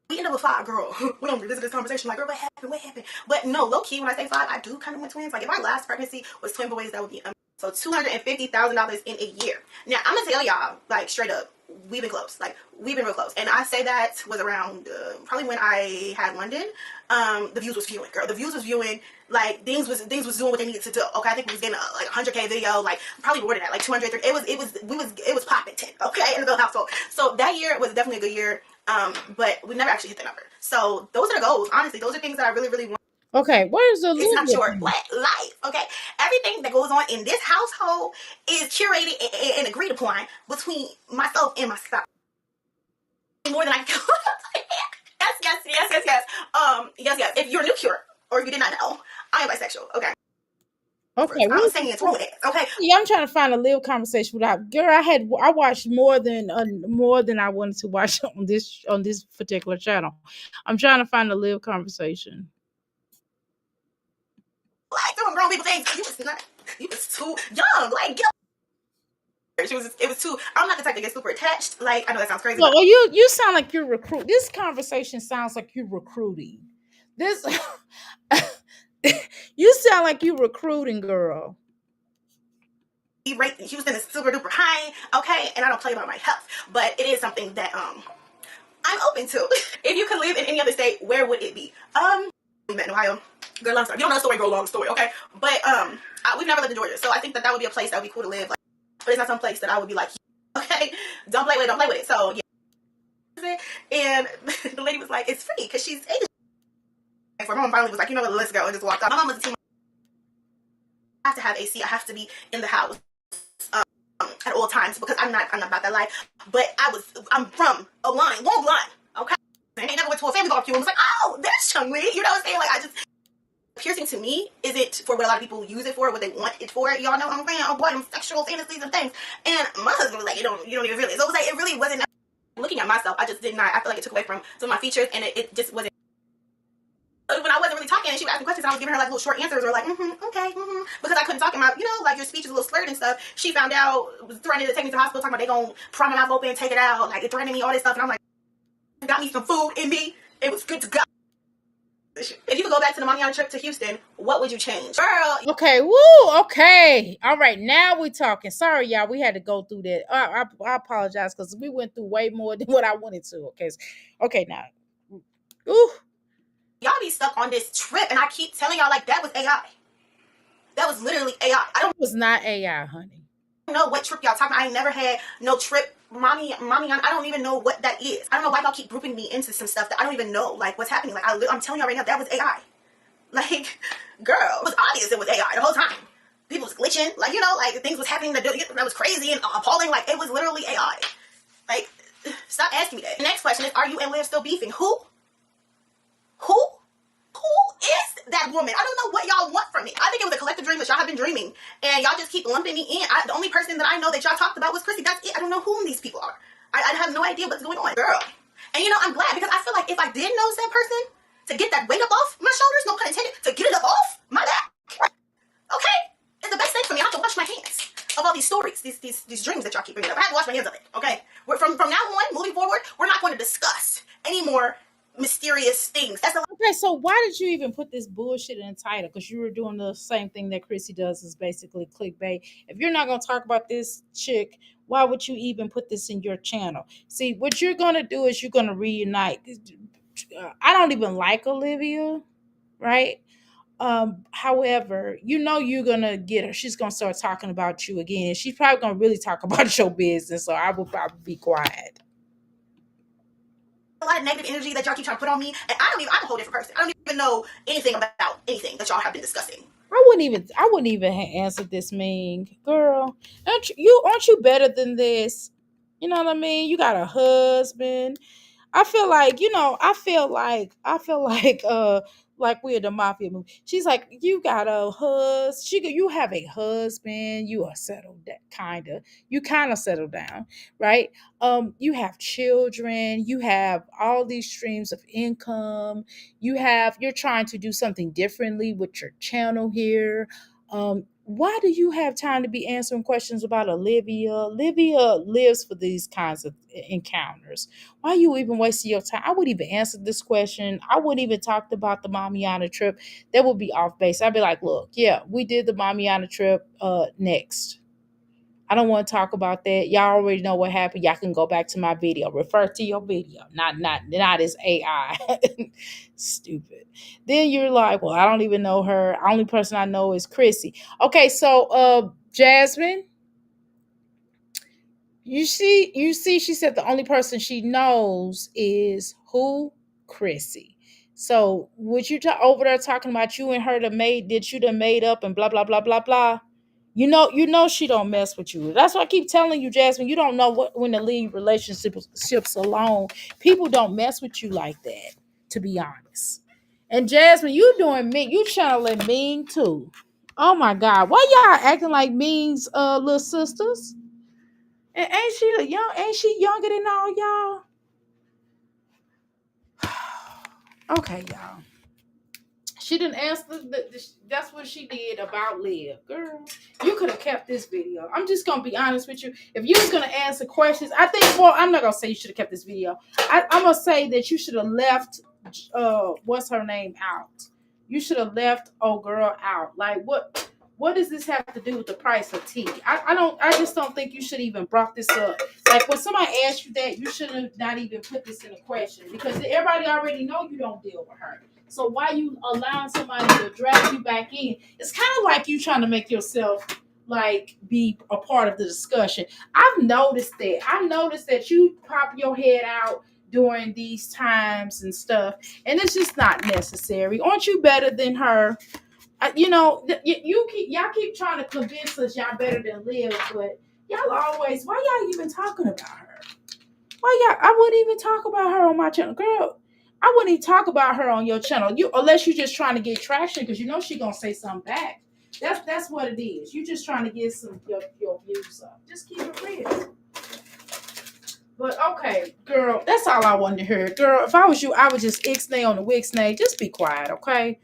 We end up with 5, girl. We don't revisit this conversation like, girl, what happened? But no, low key, when I say 5, I do kind of want twins. Like if my last pregnancy was twin boys, that would be so $250,000 in a year. Now I'm gonna tell y'all, like straight up, we've been close. Like we've been real close. And I say that was around probably when I had London. The views was viewing, girl. The views was viewing. Like things was doing what they needed to do. Okay, I think we was getting like 100K video, like probably more than that, like 200. It was popping 10. Okay, in the household. So that year was definitely a good year. But we never actually hit the number. So those are the goals. Honestly, those are things that I really, really want. Okay, where's the It's not your black life, okay? Everything that goes on in this household is curated and agreed upon between myself and my spouse. More than I can. Yes. If you're new here, or if you did not know, I am bisexual, okay? Okay, I'm saying it's ruined. Okay. Yeah, I'm trying to find a live conversation without. Girl, I watched more than I wanted to watch on this particular channel. I'm trying to find a live conversation. Like doing grown people things. You was too young. Like it was too. I'm not the type to get super attached. Like I know that sounds crazy. Well, you sound like you're recruiting. This conversation sounds like you're recruiting. This you sound like you're recruiting, girl. Houston is super duper high, okay, and I don't play about my health, but it is something that I'm open to. If you could live in any other state, where would it be? We met in Ohio. Girl, long story. You don't know the story, girl, long story, okay? But we've never lived in Georgia, so I think that would be a place that would be cool to live. Like, but it's not some place that I would be like, okay, don't play with it. So yeah. And the lady was like, it's free because she's Asian. My mom finally was like, let's go, and just walked out. My mom was a team. I have to have AC. I have to be in the house at all times because I'm not about that life. But I'm from a long line, okay? I ain't never went to a family barbecue and was like, oh, there's Chung-Li. You know what I'm saying? Like piercing to me isn't for what a lot of people use it for, what they want it for. Y'all know what I'm saying? Oh boy, sexual fantasies and things. And my husband was like, you don't even feel it. So it was like, it really wasn't. Looking at myself, I just did not. I feel like it took away from some of my features, and it just wasn't. When I wasn't really talking and she was asking questions, I was giving her like little short answers or like, okay, because I couldn't talk about, like your speech is a little slurred and stuff. She found out, was threatening to take me to the hospital, talking about they gonna pry my mouth open and take it out, like it threatening me, all this stuff, and I'm like, got me some food in me. It was good to go. If you could go back to the Mamiana trip to Houston, what would you change? Girl. Okay, woo, okay. All right, now we're talking. Sorry, y'all, we had to go through that. I apologize because we went through way more than what I wanted to. Okay, now. Ooh. Y'all be stuck on this trip, and I keep telling y'all, like, that was AI. That was literally AI. It was not AI, honey. I don't know what trip y'all talking about. I ain't never had no trip. Mommy, I don't even know what that is. I don't know why y'all keep grouping me into some stuff that I don't even know, like, what's happening. Like, I'm telling y'all right now, that was AI. Like, girl, it was obvious it was AI the whole time. People was glitching. Like, like, things was happening that was crazy and appalling. Like, it was literally AI. Like, stop asking me that. The next question is, are you and Liv still beefing? Who is that woman? I don't know what y'all want from me. I think it was a collective dream that y'all have been dreaming, and y'all just keep lumping me in. The only person that I know that y'all talked about was Chrissy. That's it. I don't know who these people are. I have no idea what's going on, girl. And I'm glad because I feel like if I did know that person, to get that weight up off my shoulders, no pun intended, to get it up off my back, okay, it's the best thing for me. I have to wash my hands of all these stories these dreams that y'all keep bringing up. I had to wash my hands of it. Okay, from now on, moving forward, we're not going to discuss any more mysterious things. That's the Okay, so why did you even put this bullshit in the title? Because you were doing the same thing that Chrissy does, is basically clickbait. If you're not going to talk about this chick, why would you even put this in your channel? See, what you're going to do is you're going to reunite. I don't even like Olivia, right? However, you know you're gonna get her. She's gonna start talking about you again. She's probably gonna really talk about your business. So I will probably be quiet. a lot of negative energy that y'all keep trying to put on me, and I'm a whole different person. I don't even know anything about anything that y'all have been discussing. I wouldn't even have answered this, Ming. Girl, aren't you better than this? You know what I mean? You got a husband. I feel like, like we're the mafia movie. She's like, you got a husband. You have a husband. You are settled that you kind of settled down, right? You have children. You have all these streams of income. You're trying to do something differently with your channel here. Why do you have time to be answering questions about Olivia? Olivia lives for these kinds of encounters. Why are you even wasting your time? I wouldn't even answer this question. I wouldn't even talk about the Mamiana trip. That would be off base. I'd be like, look, yeah, we did the Mamiana trip. Next. I don't want to talk about that. Y'all already know what happened. Y'all can go back to my video. Refer to your video. Not as AI. Stupid. Then you're like, well, I don't even know her. Only person I know is Chrissy. Okay, so Jasmine, you see, she said the only person she knows is who? Chrissy. So would you over there talking about you and her did you done made up and blah blah blah blah blah? You know she don't mess with you. That's why I keep telling you, Jasmine, you don't know when to leave relationships alone. People don't mess with you like that, to be honest. And Jasmine, you doing Ming, you channeling Ming too. Oh my God. Why y'all acting like Ming's little sisters? And ain't she younger than all y'all? Okay, y'all. She didn't answer that's what she did about Liv. Girl, you could have kept this video. I'm just gonna be honest with you. If you was gonna answer questions, I think, well, I'm not gonna say you should have kept this video. I'm gonna say that you should have left what's her name out. You should have left old girl out. Like what does this have to do with the price of tea? I just don't think you should even brought this up. Like when somebody asked you that, you should have not even put this in a question because everybody already know you don't deal with her. So why you allowing somebody to drag you back in? It's kind of like you trying to make yourself like be a part of the discussion. I've noticed that. I noticed that you pop your head out during these times and stuff, and it's just not necessary. Aren't you better than her? Y'all keep trying to convince us y'all better than Liv, but y'all always, why y'all even talking about her? I wouldn't even talk about her on my channel, girl. I wouldn't even talk about her on your channel. Unless you're just trying to get traction because you know she gonna say something back. That's what it is. You're just trying to get your views up. Just keep it real. But okay, girl, that's all I wanted to hear. Girl, if I was you, I would just ixnay on the wixnay. Just be quiet, okay?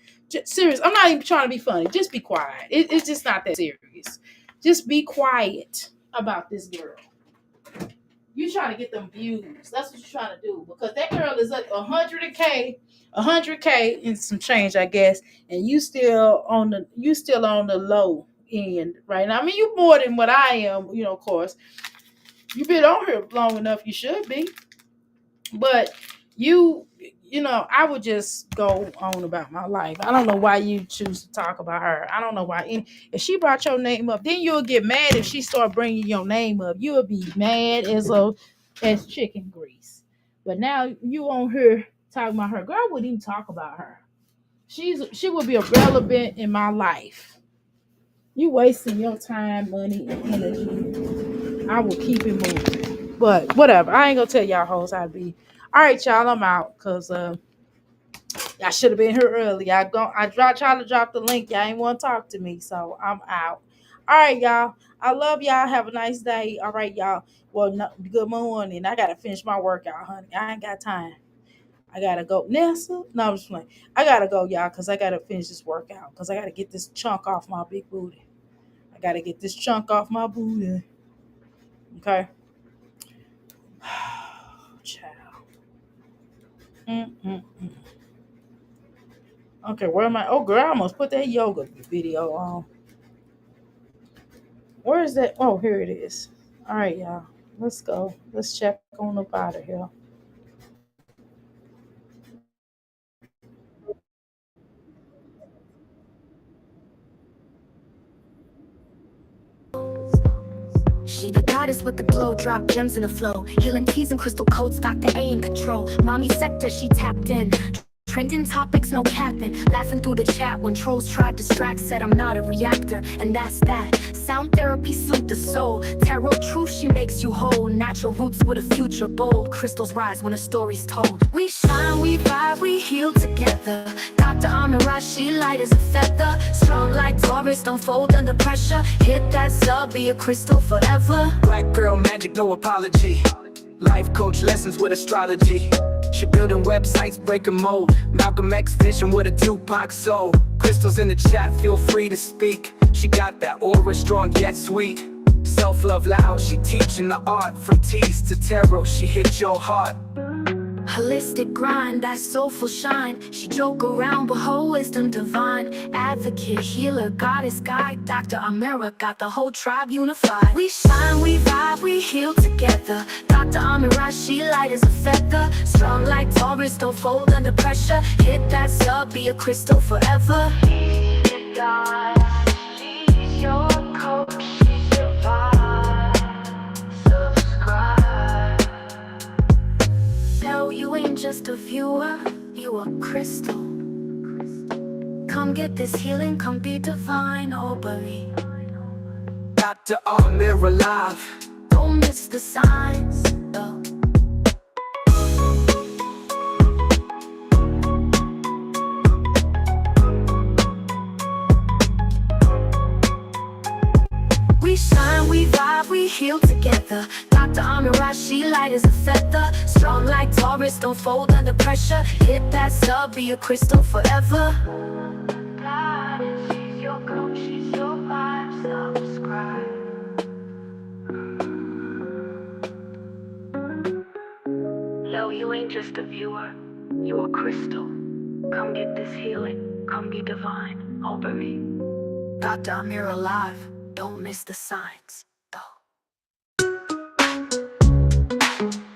Serious. I'm not even trying to be funny. Just be quiet. It's just not that serious. Just be quiet about this girl. You trying to get them views. That's what you're trying to do. Because that girl is at 100K and some change, I guess. And you still on the low end right now. I mean, you more than what I am, of course. You've been on here long enough, you should be. But I would just go on about my life. I don't know why you choose to talk about her. I don't know why. And if she brought your name up, then you'll get mad if she start bringing your name up. You'll be mad as chicken grease. But now you on her talking about her. Girl, I wouldn't even talk about her. She would be irrelevant in my life. You wasting your time, money, and energy. I will keep it moving. But whatever. I ain't gonna tell y'all hoes how to be. All right, y'all, I'm out because y'all should have been here early. I tried to drop the link. Y'all ain't want to talk to me, so I'm out. All right, y'all. I love y'all. Have a nice day. All right, y'all. Well, no, good morning. I gotta finish my workout, honey. I ain't got time. I gotta go. Nessa? No, I'm just playing. I gotta go, y'all, because I gotta finish this workout. Because I gotta get this chunk off my big booty. I gotta get this chunk off my booty. Okay. Child. Mm-mm. Okay, where am I? Oh, girl, I almost put that yoga video on. Where is that? Oh, here it is. All right, y'all. Let's go. Let's check on up out of here. She the goddess with the glow, drop gems in the flow. Healing keys and crystal codes, Dr. A in control. Mommy sector, she tapped in. Trending topics, no capping. Laughing through the chat when trolls tried to distract. Said I'm not a reactor, and that's that. Sound therapy soothed the soul. Tarot truth, she makes you whole. Natural roots with a future bold. Crystals rise when a story's told. We shine, we vibe, we heal together. Dr. Amira, she light as a feather. Strong like Taurus, don't fold under pressure. Hit that sub, be a crystal forever. Black girl magic, no apology. Life coach lessons with astrology. She building websites, breaking mold. Malcolm X vision with a Tupac soul. Crystals in the chat, feel free to speak. She got that aura, strong yet sweet. Self-love loud, she teaching the art. From teas to tarot, she hit your heart. Holistic grind, that soulful shine. She joke around, but her wisdom divine. Advocate, healer, goddess, guide. Dr. Amira got the whole tribe unified. We shine, we vibe, we heal together. Dr. Amira, she light as a feather. Strong like Taurus, don't fold under pressure. Hit that sub, be a crystal forever. She's your God, she's your coach, she's your vibe. Subscribe. No, you ain't just a viewer, you a crystal. Come get this healing, come be divine, Aubrey. Dr. Amir alive. Don't miss the signs. We shine, we vibe, we heal together. Dr. Amira, she light as a feather. Strong like Taurus, don't fold under pressure. Hit that sub, be a crystal forever. She's your coach, she's your vibe, subscribe. No, you ain't just a viewer, you a crystal. Come get this healing, come be divine, Aubrey. Dr. Amira alive, don't miss the signs.